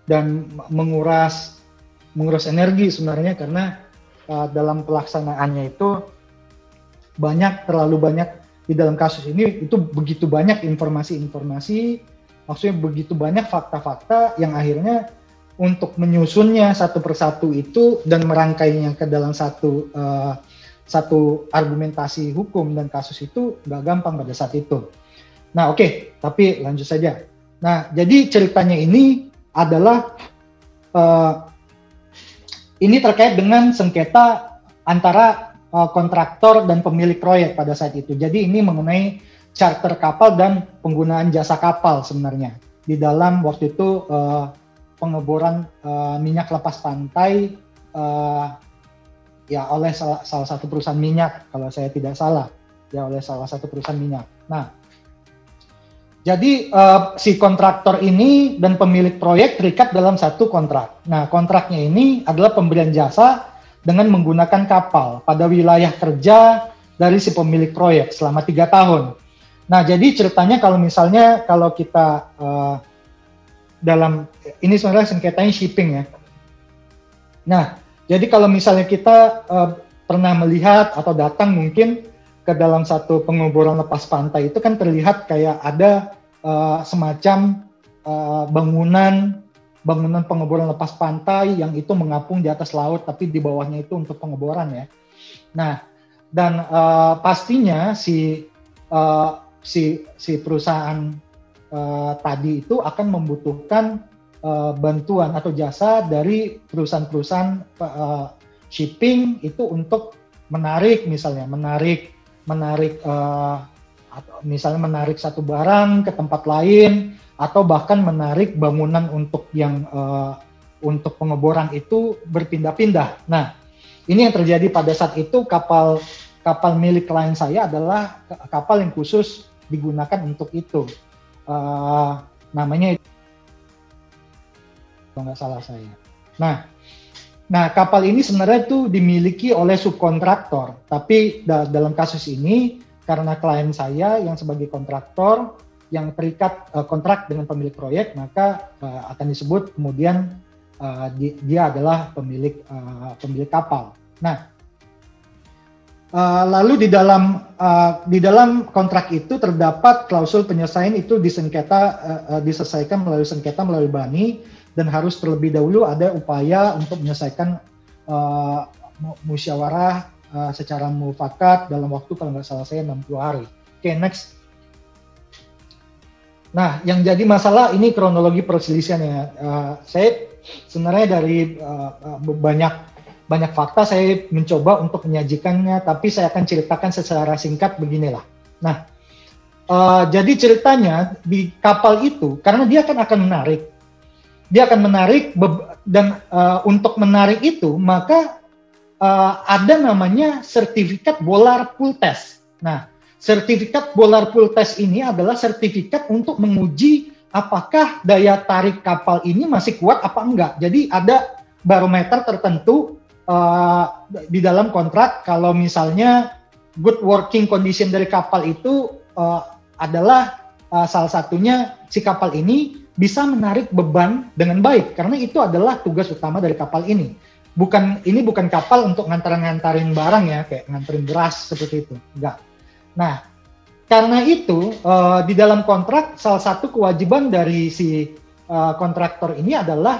dan menguras energi sebenarnya karena dalam pelaksanaannya itu terlalu banyak di dalam kasus ini, itu begitu banyak informasi-informasi, maksudnya begitu banyak fakta-fakta yang akhirnya untuk menyusunnya satu persatu itu dan merangkainya ke dalam satu argumentasi hukum dan kasus itu nggak gampang pada saat itu. Nah, oke, tapi lanjut saja. Nah, jadi ceritanya ini adalah ini terkait dengan sengketa antara kontraktor dan pemilik proyek pada saat itu. Jadi ini mengenai charter kapal dan penggunaan jasa kapal sebenarnya di dalam waktu itu pengeboran minyak lepas pantai ya oleh salah satu perusahaan minyak, kalau saya tidak salah, ya oleh salah satu perusahaan minyak. Nah, jadi si kontraktor ini dan pemilik proyek terikat dalam satu kontrak. Nah, kontraknya ini adalah pemberian jasa dengan menggunakan kapal pada wilayah kerja dari si pemilik proyek selama 3 tahun. Nah, jadi ceritanya kalau misalnya kalau kita dalam ini sebenarnya sengketanya shipping ya. Nah, jadi kalau misalnya kita pernah melihat atau datang mungkin ke dalam satu pengeboran lepas pantai itu kan terlihat kayak ada semacam bangunan pengeboran lepas pantai yang itu mengapung di atas laut tapi di bawahnya itu untuk pengeboran ya. Nah, dan pastinya si perusahaan tadi itu akan membutuhkan bantuan atau jasa dari perusahaan-perusahaan shipping itu untuk menarik satu barang ke tempat lain atau bahkan menarik bangunan untuk yang untuk pengeboran itu berpindah-pindah. Nah, ini yang terjadi pada saat itu kapal milik klien saya adalah kapal yang khusus digunakan untuk itu. Namanya kalau nggak salah saya. Nah, kapal ini sebenarnya itu dimiliki oleh subkontraktor, tapi dalam kasus ini karena klien saya yang sebagai kontraktor yang terikat kontrak dengan pemilik proyek, maka akan disebut kemudian dia adalah pemilik kapal. Nah, lalu di dalam kontrak itu terdapat klausul penyelesaian itu diselesaikan melalui sengketa melalui bani. Dan harus terlebih dahulu ada upaya untuk menyelesaikan musyawarah secara mufakat dalam waktu kalau nggak salah saya 60 hari. Oke, next. Nah, yang jadi masalah ini kronologi perselisihannya. Saya sebenarnya dari banyak fakta saya mencoba untuk menyajikannya, tapi saya akan ceritakan secara singkat beginilah. Nah, jadi ceritanya di kapal itu karena dia akan menarik. Dia akan menarik dan untuk menarik itu maka ada namanya sertifikat Bollard Pull Test. Nah, sertifikat Bollard Pull Test ini adalah sertifikat untuk menguji apakah daya tarik kapal ini masih kuat apa enggak. Jadi ada barometer tertentu di dalam kontrak kalau misalnya good working condition dari kapal itu adalah salah satunya si kapal ini bisa menarik beban dengan baik karena itu adalah tugas utama dari kapal ini. Ini bukan kapal untuk ngantarin barang ya kayak nganterin beras seperti itu, enggak. Nah, karena itu di dalam kontrak salah satu kewajiban dari si kontraktor ini adalah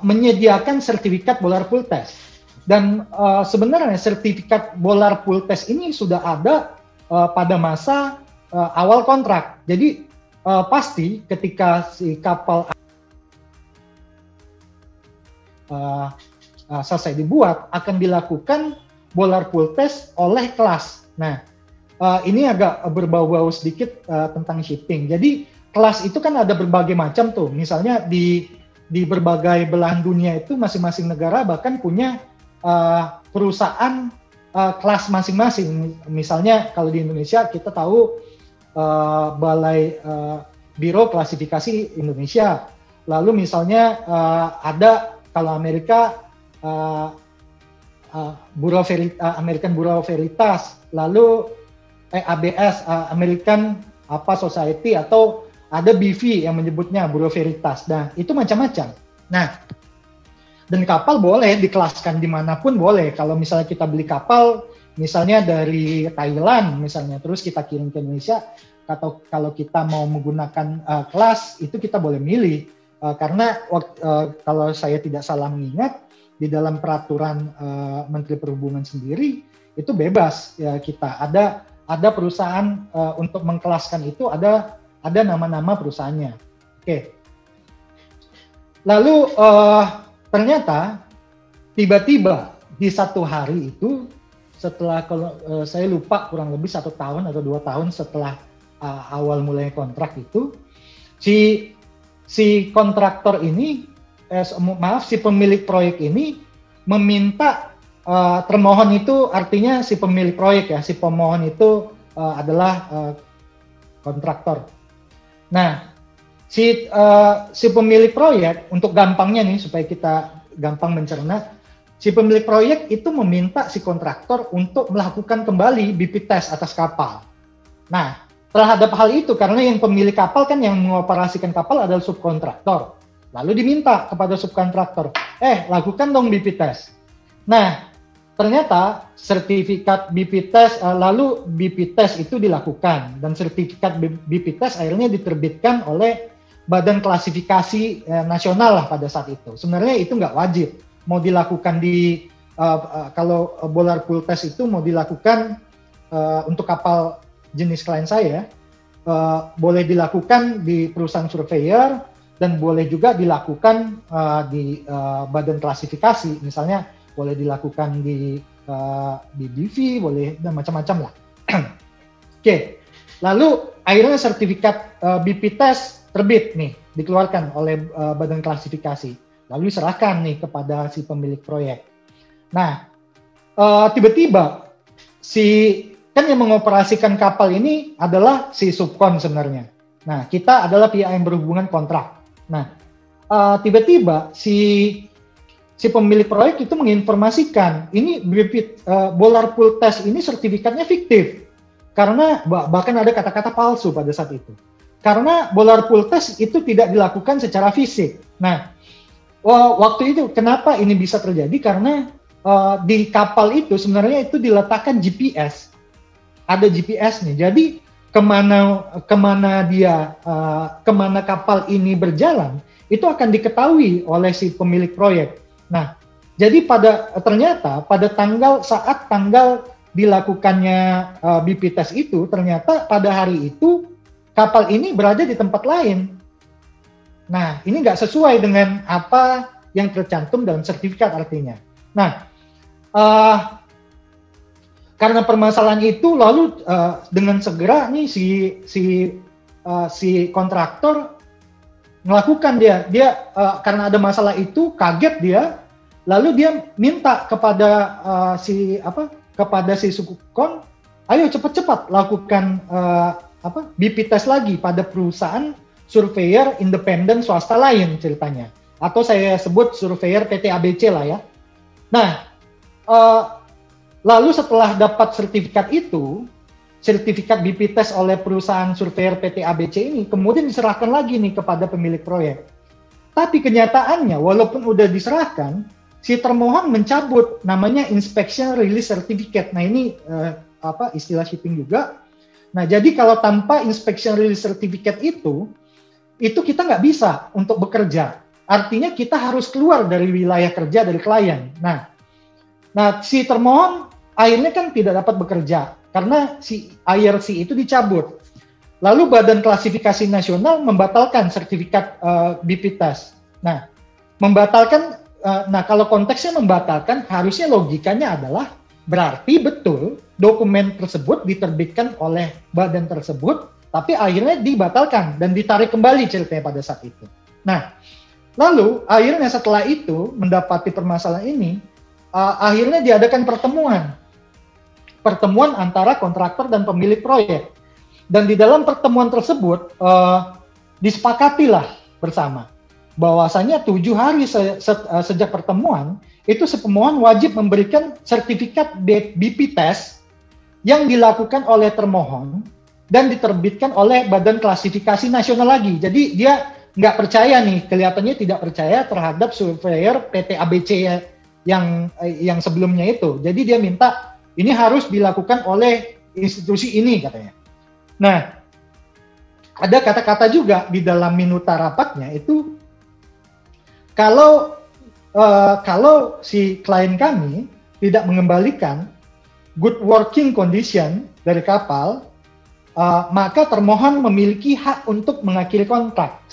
menyediakan sertifikat Bollard Pull Test. Dan sebenarnya sertifikat Bollard Pull Test ini sudah ada pada masa awal kontrak. Jadi pasti ketika si kapal selesai dibuat akan dilakukan Bollard Pull Test oleh kelas. Nah, ini agak berbau-bau sedikit tentang shipping. Jadi kelas itu kan ada berbagai macam tuh. Misalnya di berbagai belahan dunia itu masing-masing negara bahkan punya perusahaan kelas masing-masing. Misalnya kalau di Indonesia kita tahu Biro Klasifikasi Indonesia. Lalu misalnya ada kalau Amerika American Bureau Veritas, lalu ABS American Society atau ada BV yang menyebutnya Bureau Veritas. Nah, itu macam-macam. Nah, dan kapal boleh dikelaskan dimanapun boleh. Kalau misalnya kita beli kapal misalnya dari Thailand misalnya, terus kita kirim ke Indonesia, atau kalau kita mau menggunakan kelas, itu kita boleh milih. Karena kalau saya tidak salah mengingat, di dalam peraturan Menteri Perhubungan sendiri, itu bebas ya kita. Ada perusahaan untuk mengkelaskan itu, ada nama-nama perusahaannya. Oke. Lalu ternyata, tiba-tiba di satu hari itu, setelah kalau saya lupa kurang lebih 1 tahun atau 2 tahun setelah awal mulai kontrak itu, si kontraktor ini, si pemilik proyek ini meminta termohon itu, artinya si pemilik proyek ya, si pemohon itu adalah kontraktor. Nah, si pemilik proyek, untuk gampangnya nih supaya kita gampang mencerna, si pemilik proyek itu meminta si kontraktor untuk melakukan kembali BP test atas kapal. Nah, terhadap hal itu, karena yang pemilik kapal kan yang mengoperasikan kapal adalah subkontraktor, lalu diminta kepada subkontraktor, lakukan dong BP test. Nah, ternyata sertifikat BP test, lalu BP test itu dilakukan, dan sertifikat BP test akhirnya diterbitkan oleh Badan Klasifikasi Nasional lah pada saat itu. Sebenarnya itu nggak wajib, mau dilakukan di kalau bolar pool test itu mau dilakukan untuk kapal jenis klien saya, boleh dilakukan di perusahaan surveyor dan boleh juga dilakukan di badan klasifikasi, misalnya boleh dilakukan di BV, boleh dan macam-macam lah. Oke, lalu akhirnya sertifikat BP test terbit nih, dikeluarkan oleh badan klasifikasi, lalu diserahkan nih kepada si pemilik proyek. Nah, tiba-tiba kan yang mengoperasikan kapal ini adalah si subkon sebenarnya. Nah, kita adalah pihak yang berhubungan kontrak. Nah, tiba-tiba si pemilik proyek itu menginformasikan ini bolar pool test ini sertifikatnya fiktif, karena bahkan ada kata-kata palsu pada saat itu. Karena bolar pool test itu tidak dilakukan secara fisik. Nah, waktu itu kenapa ini bisa terjadi? Karena di kapal itu sebenarnya itu diletakkan GPS. Ada GPS nih. Jadi kemana kapal ini berjalan itu akan diketahui oleh si pemilik proyek. Nah, jadi ternyata pada saat tanggal dilakukannya BP test itu, ternyata pada hari itu kapal ini berada di tempat lain. Nah, ini nggak sesuai dengan apa yang tercantum dalam sertifikat artinya. Nah, karena permasalahan itu, lalu dengan segera nih si kontraktor melakukan karena ada masalah itu, kaget dia, lalu dia minta kepada kepada si subkon, ayo cepat-cepat lakukan BP test lagi pada perusahaan surveyor independen swasta lain ceritanya, atau saya sebut surveyor PT ABC lah ya. Nah, lalu setelah dapat sertifikat itu, sertifikat BP test oleh perusahaan surveyor PT ABC ini kemudian diserahkan lagi nih kepada pemilik proyek. Tapi kenyataannya walaupun udah diserahkan, si termohon mencabut namanya inspection release certificate. Nah, ini istilah shipping juga. Nah, jadi kalau tanpa inspection release certificate itu kita nggak bisa untuk bekerja. Artinya kita harus keluar dari wilayah kerja dari klien. Nah, si termohon akhirnya kan tidak dapat bekerja karena si IRC itu dicabut. Lalu Badan Klasifikasi Nasional membatalkan sertifikat BP test. Nah, kalau konteksnya membatalkan, harusnya logikanya adalah berarti betul dokumen tersebut diterbitkan oleh badan tersebut, tapi akhirnya dibatalkan dan ditarik kembali ceritanya pada saat itu. Nah, lalu akhirnya setelah itu mendapati permasalahan ini, akhirnya diadakan pertemuan antara kontraktor dan pemilik proyek. Dan di dalam pertemuan tersebut disepakatilah bersama bahwasanya 7 hari sejak pertemuan itu si pemohon wajib memberikan sertifikat BP test yang dilakukan oleh termohon dan diterbitkan oleh Badan Klasifikasi Nasional lagi. Jadi dia nggak percaya nih, kelihatannya tidak percaya terhadap surveyor PT ABC yang sebelumnya itu. Jadi dia minta ini harus dilakukan oleh institusi ini katanya. Nah, ada kata-kata juga di dalam minuta rapatnya itu kalau si klien kami tidak mengembalikan good working condition dari kapal, maka termohon memiliki hak untuk mengakhiri kontrak.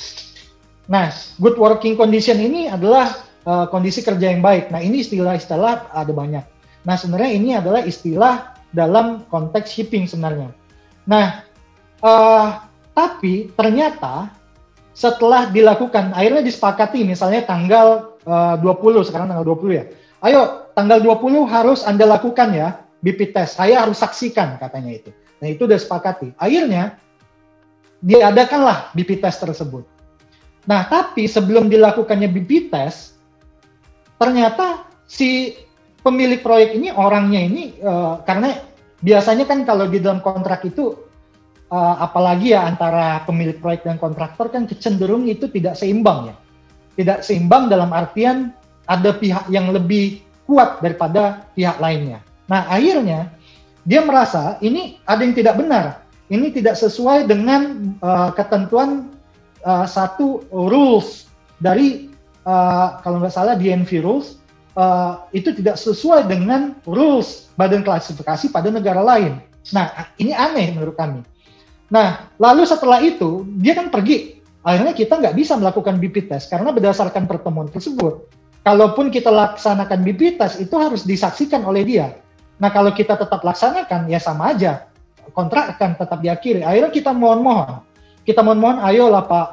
Nah, good working condition ini adalah kondisi kerja yang baik. Nah, ini istilah-istilah ada banyak. Nah, sebenarnya ini adalah istilah dalam konteks shipping sebenarnya. Nah, tapi ternyata setelah dilakukan, akhirnya disepakati misalnya tanggal 20, sekarang tanggal 20 ya. Ayo, tanggal 20 harus Anda lakukan ya, BP test. Saya harus saksikan katanya itu. Nah, itu udah sepakati. Akhirnya, diadakanlah BP test tersebut. Nah, tapi sebelum dilakukannya BP test, ternyata si pemilik proyek ini, orangnya ini, karena biasanya kan kalau di dalam kontrak itu, apalagi ya antara pemilik proyek dan kontraktor kan cenderung itu tidak seimbang ya. Tidak seimbang dalam artian ada pihak yang lebih kuat daripada pihak lainnya. Nah, akhirnya dia merasa ini ada yang tidak benar. Ini tidak sesuai dengan ketentuan satu rules dari kalau nggak salah DNV rules, itu tidak sesuai dengan rules badan klasifikasi pada negara lain. Nah, ini aneh menurut kami. Nah, lalu setelah itu, dia kan pergi. Akhirnya kita nggak bisa melakukan BP test, karena berdasarkan pertemuan tersebut, kalaupun kita laksanakan BP test, itu harus disaksikan oleh dia. Nah, kalau kita tetap laksanakan, ya sama aja. Kontrak akan tetap diakhiri. Akhirnya kita mohon-mohon. Kita mohon-mohon, ayolah Pak,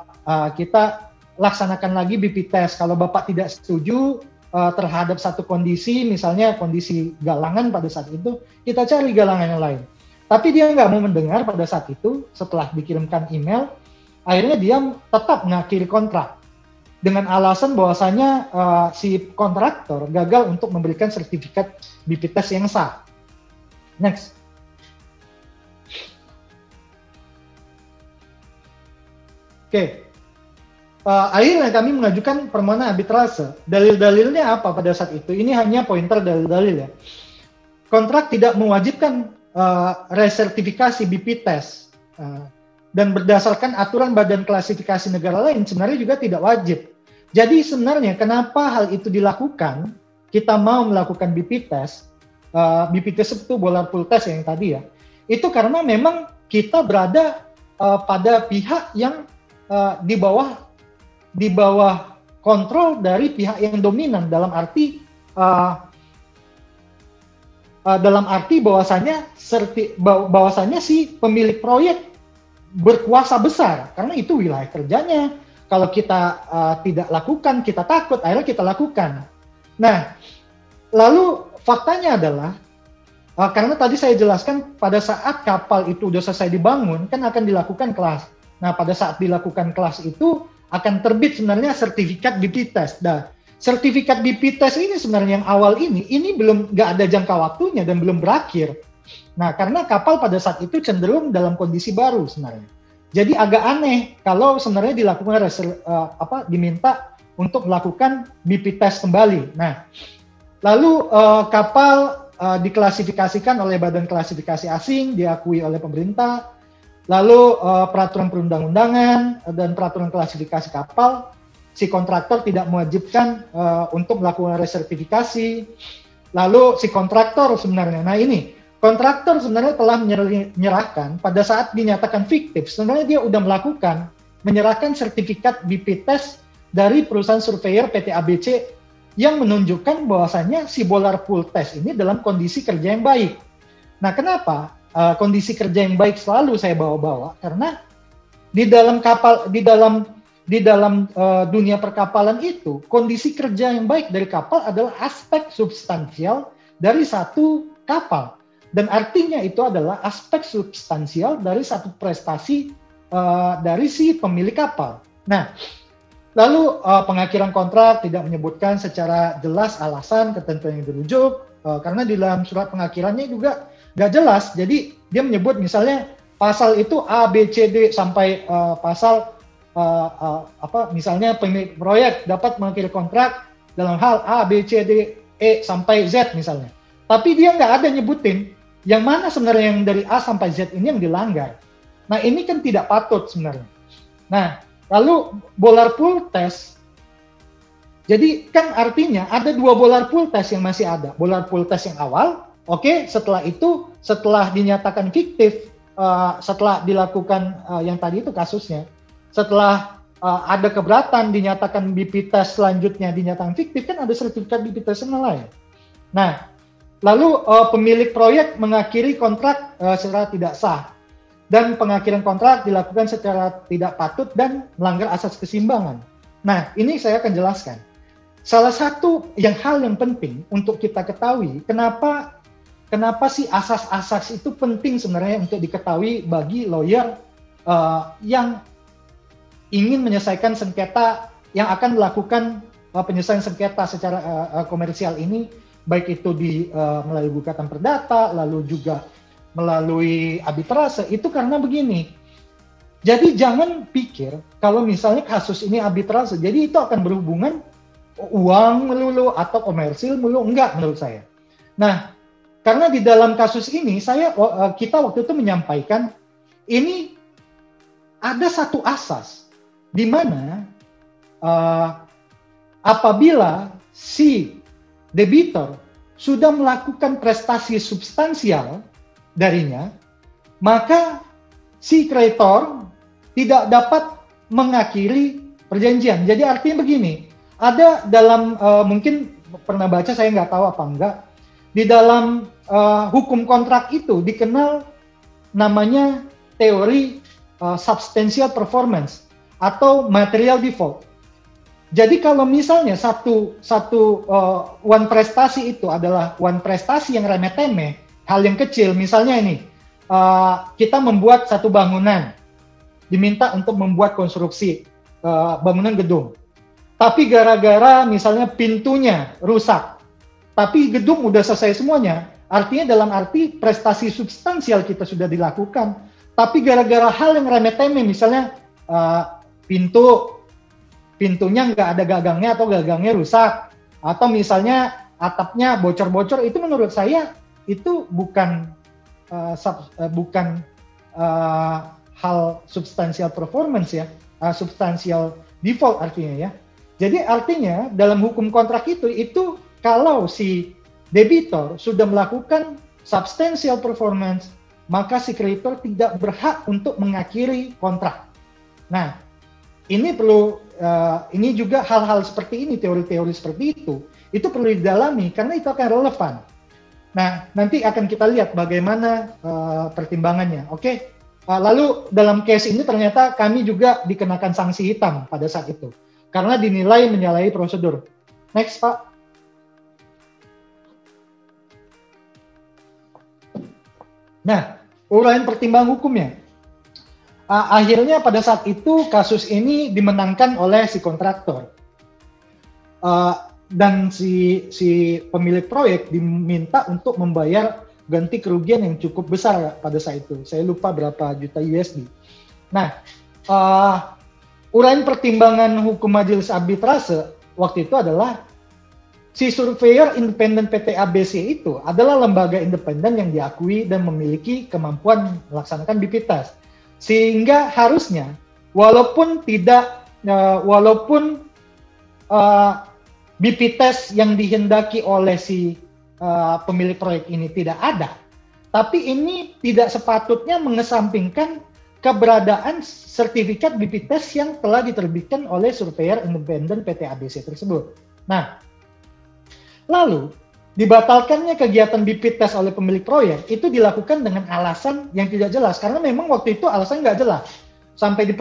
kita laksanakan lagi BP test. Kalau Bapak tidak setuju terhadap satu kondisi, misalnya kondisi galangan pada saat itu, kita cari galangan yang lain. Tapi dia nggak mau mendengar pada saat itu, setelah dikirimkan email, akhirnya dia tetap mengakhiri kontrak dengan alasan bahwasanya si kontraktor gagal untuk memberikan sertifikat BP test yang sah. Next. Oke. Akhirnya kami mengajukan permohonan arbitrase. Dalil-dalilnya apa pada saat itu? Ini hanya pointer dalil-dalil ya. Kontrak tidak mewajibkan resertifikasi BP test dan berdasarkan aturan badan klasifikasi negara lain sebenarnya juga tidak wajib. Jadi sebenarnya kenapa hal itu dilakukan, kita mau melakukan BP test itu bolar pool test yang tadi ya, itu karena memang kita berada pada pihak yang di bawah kontrol dari pihak yang dominan, dalam arti bahwasanya si pemilik proyek berkuasa besar, karena itu wilayah kerjanya. Kalau kita tidak lakukan, kita takut, akhirnya kita lakukan. Nah, lalu faktanya adalah, karena tadi saya jelaskan pada saat kapal itu sudah selesai dibangun, kan akan dilakukan kelas. Nah, pada saat dilakukan kelas itu akan terbit sebenarnya sertifikat BP test. Nah, sertifikat BP test ini sebenarnya yang awal ini belum nggak ada jangka waktunya dan belum berakhir. Nah, karena kapal pada saat itu cenderung dalam kondisi baru sebenarnya. Jadi agak aneh kalau sebenarnya dilakukan diminta untuk melakukan BP test kembali. Nah, lalu kapal diklasifikasikan oleh Badan Klasifikasi Asing, diakui oleh pemerintah. Lalu peraturan perundang-undangan dan peraturan klasifikasi kapal, si kontraktor tidak mewajibkan untuk melakukan resertifikasi. Lalu si kontraktor sebenarnya, nah ini kontraktor sebenarnya telah menyerahkan pada saat dinyatakan fiktif, sebenarnya dia sudah menyerahkan sertifikat BP test dari perusahaan surveyor PT ABC yang menunjukkan bahwasannya si bolar pool test ini dalam kondisi kerja yang baik. Nah, kenapa kondisi kerja yang baik selalu saya bawa-bawa? Karena di dalam kapal, di dalam dunia perkapalan itu, kondisi kerja yang baik dari kapal adalah aspek substansial dari satu kapal. Dan artinya itu adalah aspek substansial dari satu prestasi dari si pemilik kapal. Nah, lalu pengakhiran kontrak tidak menyebutkan secara jelas alasan ketentuan yang dirujuk, karena di dalam surat pengakhirannya juga nggak jelas. Jadi dia menyebut misalnya pasal itu A, B, C, D sampai pasal misalnya pemilik proyek dapat mengakhiri kontrak dalam hal A, B, C, D, E sampai Z misalnya. Tapi dia nggak ada nyebutin yang mana sebenarnya yang dari A sampai Z ini yang dilanggar. Nah, ini kan tidak patut sebenarnya. Nah, lalu bolar pool test. Jadi kan artinya ada dua bolar pool test yang masih ada. Bolar pool test yang awal, oke, setelah itu, setelah dinyatakan fiktif, setelah dilakukan yang tadi itu kasusnya, setelah ada keberatan dinyatakan BP test selanjutnya dinyatakan fiktif, kan ada sertifikat BP test yang lain. Nah, Lalu pemilik proyek mengakhiri kontrak secara tidak sah. Dan pengakhiran kontrak dilakukan secara tidak patut dan melanggar asas keseimbangan. Nah, ini saya akan jelaskan. Salah satu hal yang penting untuk kita ketahui, kenapa sih asas-asas itu penting sebenarnya untuk diketahui bagi lawyer yang ingin menyelesaikan sengketa, yang akan melakukan penyelesaian sengketa secara komersial ini, baik itu melalui gugatan perdata, lalu juga melalui arbitrase. Itu karena begini, jadi jangan pikir kalau misalnya kasus ini arbitrase, jadi itu akan berhubungan uang melulu atau komersil melulu, enggak menurut saya. Nah, karena di dalam kasus ini kita waktu itu menyampaikan ini ada satu asas di mana apabila si debitor sudah melakukan prestasi substansial darinya, maka si kreditor tidak dapat mengakhiri perjanjian. Jadi artinya begini, ada dalam mungkin pernah baca, saya nggak tahu apa enggak, di dalam hukum kontrak itu dikenal namanya teori substantial performance atau material default. Jadi kalau misalnya satu one prestasi itu adalah one prestasi yang remeh-temeh, hal yang kecil, misalnya ini kita membuat satu bangunan, diminta untuk membuat konstruksi bangunan gedung. Tapi gara-gara misalnya pintunya rusak, tapi gedung udah selesai semuanya, artinya dalam arti prestasi substansial kita sudah dilakukan, tapi gara-gara hal yang remeh-temeh, misalnya pintunya nggak ada gagangnya atau gagangnya rusak, atau misalnya atapnya bocor-bocor, itu menurut saya itu bukan hal substansial performance ya, substansial default artinya ya. Jadi artinya dalam hukum kontrak itu kalau si debitor sudah melakukan substantial performance, maka si kreditor tidak berhak untuk mengakhiri kontrak. Nah, ini juga hal-hal seperti ini, teori-teori seperti itu perlu didalami karena itu akan relevan. Nah, nanti akan kita lihat bagaimana pertimbangannya. Oke. Lalu dalam case ini ternyata kami juga dikenakan sanksi hitam pada saat itu karena dinilai menyalahi prosedur. Next, Pak. Nah, uraian pertimbangan hukumnya. Akhirnya pada saat itu kasus ini dimenangkan oleh si kontraktor. Dan si pemilik proyek diminta untuk membayar ganti kerugian yang cukup besar pada saat itu. Saya lupa berapa juta USD. Nah, uraian pertimbangan hukum majelis arbitrase waktu itu adalah si surveyor independen PT ABC itu adalah lembaga independen yang diakui dan memiliki kemampuan melaksanakan BP test. Sehingga harusnya walaupun BP test yang dihendaki oleh si pemilik proyek ini tidak ada, tapi ini tidak sepatutnya mengesampingkan keberadaan sertifikat BP test yang telah diterbitkan oleh surveyor independen PT ABC tersebut. Nah, lalu dibatalkannya kegiatan BP test oleh pemilik proyek itu dilakukan dengan alasan yang tidak jelas, karena memang waktu itu alasan nggak jelas. Sampai di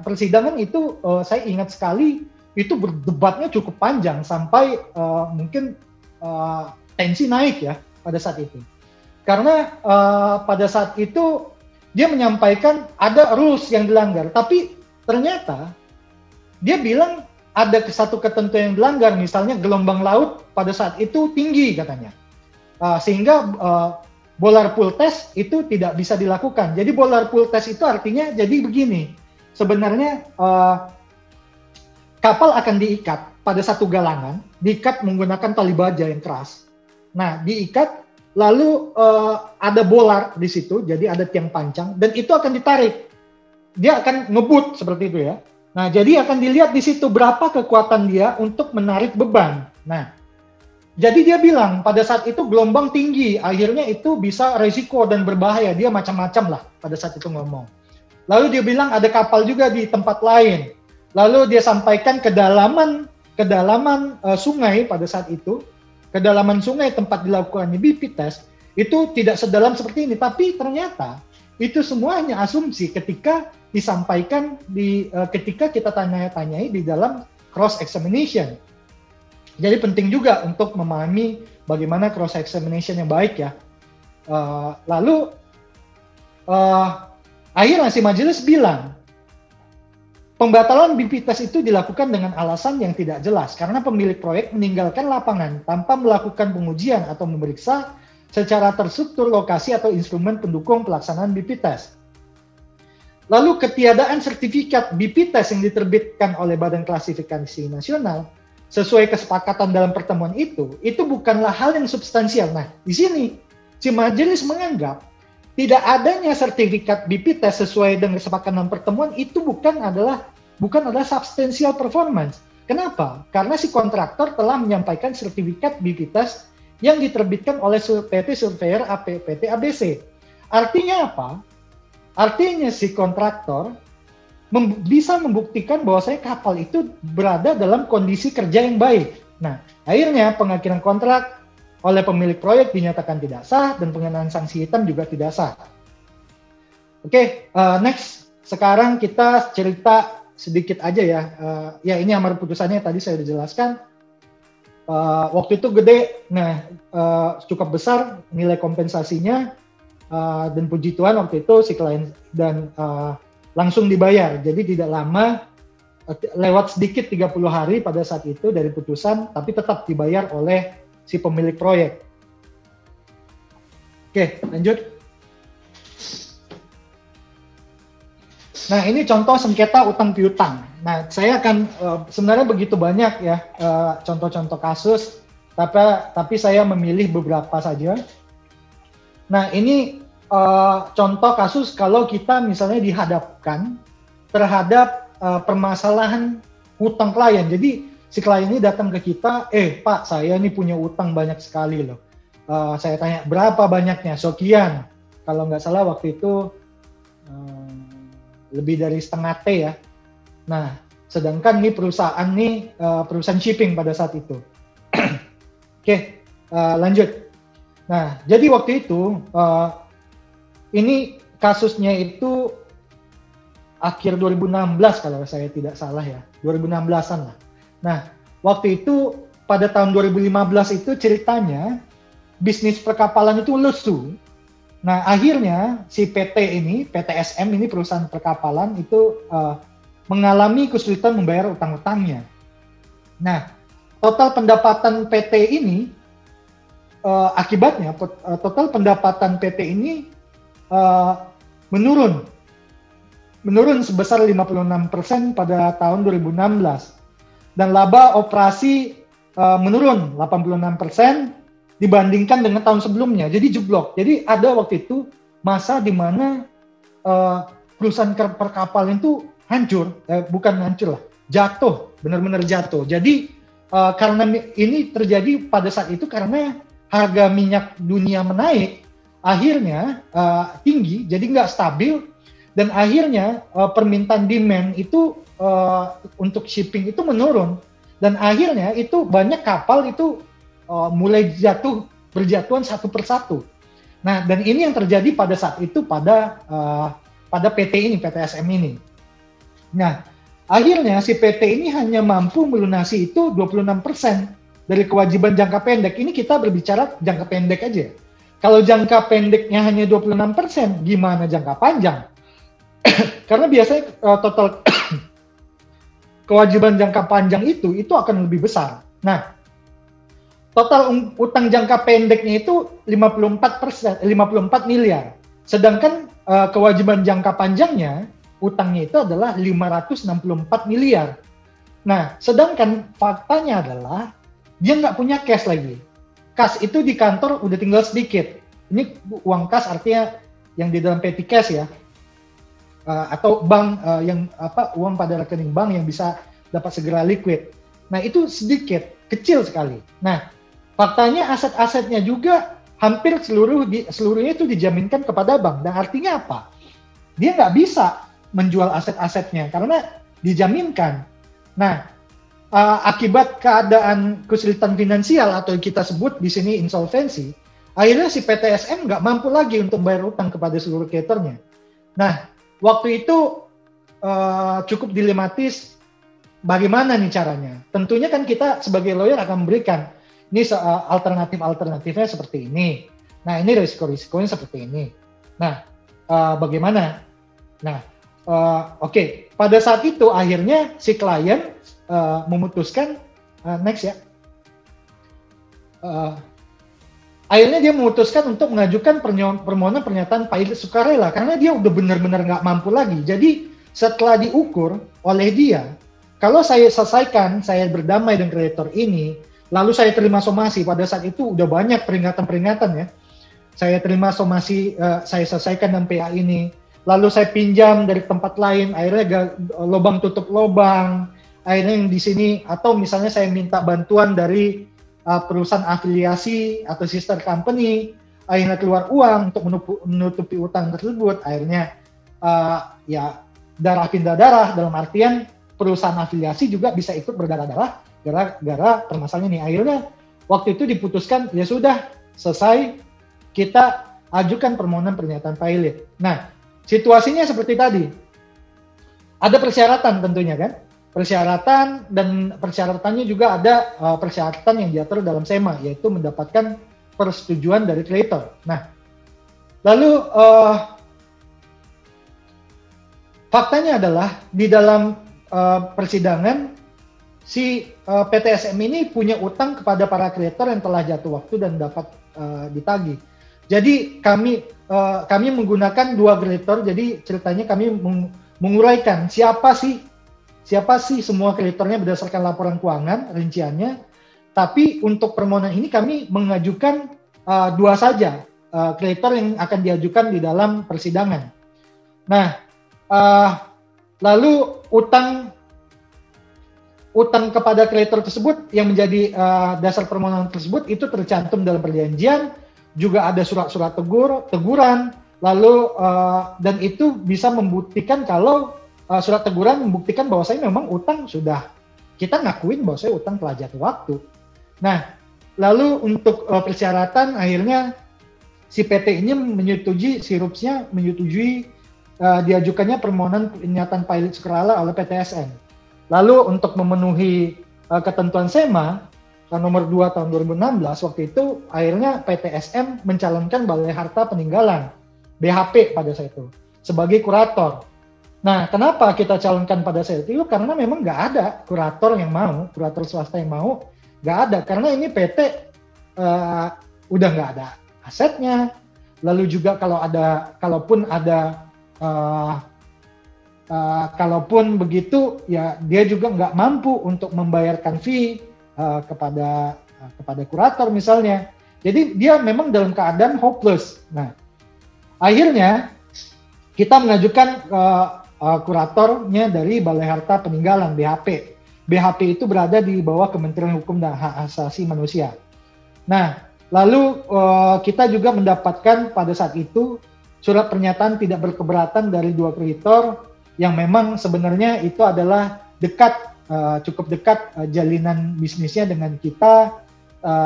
persidangan itu saya ingat sekali itu berdebatnya cukup panjang sampai mungkin tensi naik ya pada saat itu. Karena pada saat itu dia menyampaikan ada rules yang dilanggar, tapi ternyata dia bilang ada satu ketentuan yang dilanggar, misalnya gelombang laut pada saat itu tinggi katanya, sehingga bolar pool test itu tidak bisa dilakukan. Jadi bolar pool test itu artinya jadi begini, sebenarnya kapal akan diikat pada satu galangan, diikat menggunakan tali baja yang keras. Nah, diikat, lalu ada bolar di situ, jadi ada tiang pancang, dan itu akan ditarik. Dia akan ngebut seperti itu ya. Nah, jadi akan dilihat di situ berapa kekuatan dia untuk menarik beban. Nah, jadi dia bilang pada saat itu gelombang tinggi, akhirnya itu bisa resiko dan berbahaya. Dia macam-macam lah pada saat itu ngomong. Lalu dia bilang ada kapal juga di tempat lain. Lalu dia sampaikan kedalaman sungai pada saat itu, kedalaman sungai tempat dilakukannya BP test itu tidak sedalam seperti ini. Tapi ternyata itu semua hanya asumsi ketika disampaikan ketika kita tanya-tanyai di dalam cross examination. Jadi penting juga untuk memahami bagaimana cross examination yang baik ya. Lalu akhirnya si majelis bilang pembatalan BP test itu dilakukan dengan alasan yang tidak jelas karena pemilik proyek meninggalkan lapangan tanpa melakukan pengujian atau memeriksa secara terstruktur lokasi atau instrumen pendukung pelaksanaan BP test. Lalu ketiadaan sertifikat BP test yang diterbitkan oleh Badan Klasifikasi Nasional sesuai kesepakatan dalam pertemuan itu bukanlah hal yang substansial. Nah, di sini si majelis menganggap tidak adanya sertifikat BP test sesuai dengan kesepakatan pertemuan itu bukan adalah substansial performance. Kenapa? Karena si kontraktor telah menyampaikan sertifikat BP test yang diterbitkan oleh PT Surveyor PT ABC. Artinya apa? Artinya si kontraktor bisa membuktikan bahwasanya kapal itu berada dalam kondisi kerja yang baik. Nah, akhirnya pengakhiran kontrak oleh pemilik proyek dinyatakan tidak sah dan pengenaan sanksi hitam juga tidak sah. Oke, next. Sekarang kita cerita sedikit aja ya. Ya ini amar putusannya tadi saya sudah jelaskan. Waktu itu gede, cukup besar nilai kompensasinya dan puji Tuhan waktu itu si klien dan langsung dibayar. Jadi tidak lama, lewat sedikit 30 hari pada saat itu dari putusan, tapi tetap dibayar oleh si pemilik proyek. Oke, lanjut. Nah, ini contoh sengketa utang piutang. Nah, saya akan sebenarnya begitu banyak ya contoh-contoh kasus, tapi saya memilih beberapa saja. Nah, ini contoh kasus kalau kita misalnya dihadapkan terhadap permasalahan hutang klien. Jadi si klien ini datang ke kita, Pak, saya ini punya utang banyak sekali loh. Saya tanya, berapa banyaknya? Sekian. Kalau nggak salah waktu itu lebih dari setengah T ya. Nah, sedangkan nih perusahaan shipping pada saat itu. Oke, lanjut. Nah, jadi waktu itu ini kasusnya itu akhir 2016 kalau saya tidak salah ya, 2016-an lah. Nah, waktu itu pada tahun 2015 itu ceritanya bisnis perkapalan itu lesu. Nah, akhirnya si PT SM ini perusahaan perkapalan itu mengalami kesulitan membayar utang-utangnya. Nah, total pendapatan PT ini akibatnya total pendapatan PT ini menurun sebesar 56% pada tahun 2016 dan laba operasi menurun 86% dibandingkan dengan tahun sebelumnya. Jadi jeblok. Jadi ada waktu itu masa di mana perusahaan perkapalan itu hancur, bukan hancur lah, jatuh, benar-benar jatuh. Jadi karena ini terjadi pada saat itu karena harga minyak dunia menaik, akhirnya tinggi, jadi nggak stabil, dan akhirnya permintaan demand itu untuk shipping itu menurun, dan akhirnya itu banyak kapal itu mulai berjatuhan satu persatu. Nah, dan ini yang terjadi pada saat itu pada PT SM ini. Nah, akhirnya si PT ini hanya mampu melunasi itu 26% dari kewajiban jangka pendek. Ini kita berbicara jangka pendek aja. Kalau jangka pendeknya hanya 26%, gimana jangka panjang? Karena biasanya total kewajiban jangka panjang itu akan lebih besar. Nah, total utang jangka pendeknya itu 54 miliar. Sedangkan kewajiban jangka panjangnya, utangnya itu adalah 564 miliar. Nah, sedangkan faktanya adalah dia nggak punya cash lagi. Cash itu di kantor udah tinggal sedikit. Ini uang cash artinya yang di dalam petty cash ya. Atau bank uang pada rekening bank yang bisa dapat segera liquid. Nah, itu sedikit, kecil sekali. Nah, faktanya aset-asetnya juga hampir seluruhnya itu dijaminkan kepada bank. Dan artinya apa? Dia nggak bisa menjual aset-asetnya karena dijaminkan. Nah, akibat keadaan kesulitan finansial atau yang kita sebut di sini insolvensi, akhirnya si PTSM nggak mampu lagi untuk bayar utang kepada seluruh kreditornya. Nah, waktu itu cukup dilematis. Bagaimana nih caranya? Tentunya kan kita sebagai lawyer akan memberikan ini alternatifnya seperti ini. Nah, ini risiko-risikonya seperti ini. Nah, bagaimana? Nah, oke. Pada saat itu akhirnya si klien memutuskan next ya. Akhirnya dia memutuskan untuk mengajukan permohonan pernyataan pilot sukarela karena dia udah benar-benar nggak mampu lagi. Jadi setelah diukur oleh dia, kalau saya selesaikan, saya berdamai dengan kreditor ini, lalu saya terima somasi. Pada saat itu udah banyak peringatan-peringatan ya. Saya terima somasi, saya selesaikan dengan PA ini. Lalu saya pinjam dari tempat lain, akhirnya lubang tutup lubang. Akhirnya yang di sini, atau misalnya saya minta bantuan dari perusahaan afiliasi atau sister company, akhirnya keluar uang untuk menutupi utang tersebut. Akhirnya ya darah pindah darah, dalam artian perusahaan afiliasi juga bisa ikut berdarah-darah gara-gara permasalahan ini. Akhirnya waktu itu diputuskan, ya sudah selesai, kita ajukan permohonan pernyataan pilot. Nah, situasinya seperti tadi. Ada persyaratan tentunya kan? Persyaratan, dan persyaratannya juga ada persyaratan yang diatur dalam SEMA, yaitu mendapatkan persetujuan dari kreditor. Nah, lalu faktanya adalah di dalam persidangan si PTSM ini punya utang kepada para kreditor yang telah jatuh waktu dan dapat ditagih. Jadi kami menggunakan dua kreditor. Jadi ceritanya kami menguraikan siapa sih semua kreditornya berdasarkan laporan keuangan rinciannya. Tapi untuk permohonan ini kami mengajukan dua saja kreditor yang akan diajukan di dalam persidangan. Nah, lalu utang kepada kreditor tersebut yang menjadi dasar permohonan tersebut itu tercantum dalam perjanjian, juga ada surat-surat teguran, lalu dan itu bisa membuktikan kalau surat teguran membuktikan bahwa saya memang utang sudah kita ngakuin bahwa saya utang telah jatuh waktu. Nah, lalu untuk persyaratan akhirnya si PT ini menyetujui diajukannya permohonan pernyataan pilot sukarela oleh PTSM. Lalu untuk memenuhi ketentuan SEMA nomor 2 tahun 2016 waktu itu akhirnya PTSM mencalonkan Balai Harta Peninggalan BHP pada saat itu sebagai kurator. Nah, kenapa kita calonkan pada saat itu? Karena memang nggak ada kurator swasta yang mau, nggak ada. Karena ini PT udah nggak ada asetnya. Lalu juga kalaupun begitu ya dia juga nggak mampu untuk membayarkan fee kepada kurator misalnya. Jadi dia memang dalam keadaan hopeless. Nah, akhirnya kita mengajukan kuratornya dari Balai Harta Peninggalan BHP. BHP itu berada di bawah Kementerian Hukum dan Hak Asasi Manusia. Nah, lalu kita juga mendapatkan pada saat itu surat pernyataan tidak berkeberatan dari dua kreditor yang memang sebenarnya itu adalah cukup dekat jalinan bisnisnya dengan kita.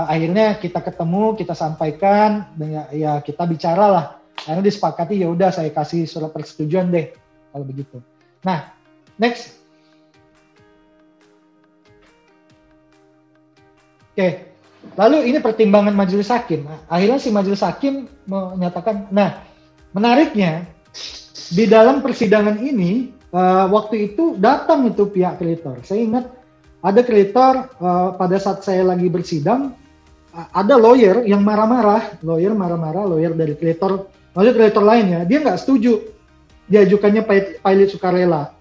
Akhirnya kita ketemu, kita sampaikan, dan ya kita bicaralah. Akhirnya disepakati ya udah saya kasih surat persetujuan deh kalau begitu. Nah, next. Oke. Lalu ini pertimbangan majelis hakim. Akhirnya si majelis hakim menyatakan, nah menariknya di dalam persidangan ini waktu itu datang itu pihak kreditor. Saya ingat ada kreditor pada saat saya lagi bersidang ada lawyer yang marah-marah, lawyer dari kreditor lainnya, dia nggak setuju diajukannya pilot sukarela.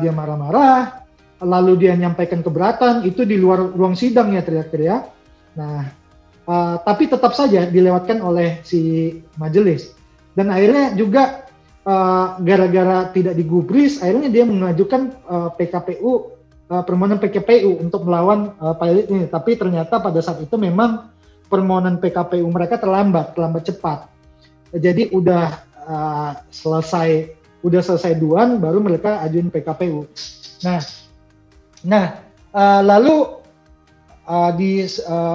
Dia marah-marah, lalu dia nyampaikan keberatan, itu di luar ruang sidang ya teriak-teriak. Nah, tapi tetap saja dilewatkan oleh si majelis. Dan akhirnya juga gara-gara tidak digubris, akhirnya dia mengajukan permohonan PKPU untuk melawan pilot ini. Tapi ternyata pada saat itu memang permohonan PKPU mereka terlambat cepat. Jadi udah selesai duluan baru mereka ajuin PKPU. Nah Lalu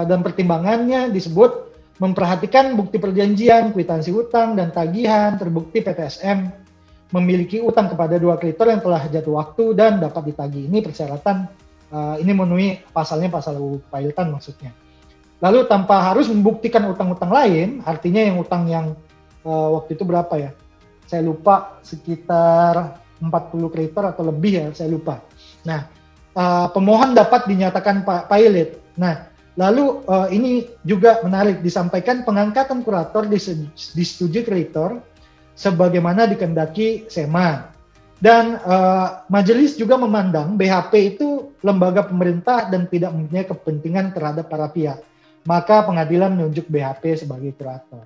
dan pertimbangannya disebut memperhatikan bukti perjanjian, kwitansi utang, dan tagihan, terbukti PTSM memiliki utang kepada dua kreditor yang telah jatuh waktu dan dapat ditagih. Ini persyaratan, ini memenuhi pasalnya, pasal UU Kepailitan maksudnya. Lalu tanpa harus membuktikan utang-utang lain, artinya yang utang yang waktu itu berapa ya? Saya lupa, sekitar 40 kreditor atau lebih ya, saya lupa. Nah, pemohon dapat dinyatakan pilot. Nah, lalu ini juga menarik, disampaikan pengangkatan kurator disetujui kreditor sebagaimana dikehendaki SEMA. Dan majelis juga memandang BHP itu lembaga pemerintah dan tidak mempunyai kepentingan terhadap para pihak. Maka pengadilan menunjuk BHP sebagai kurator.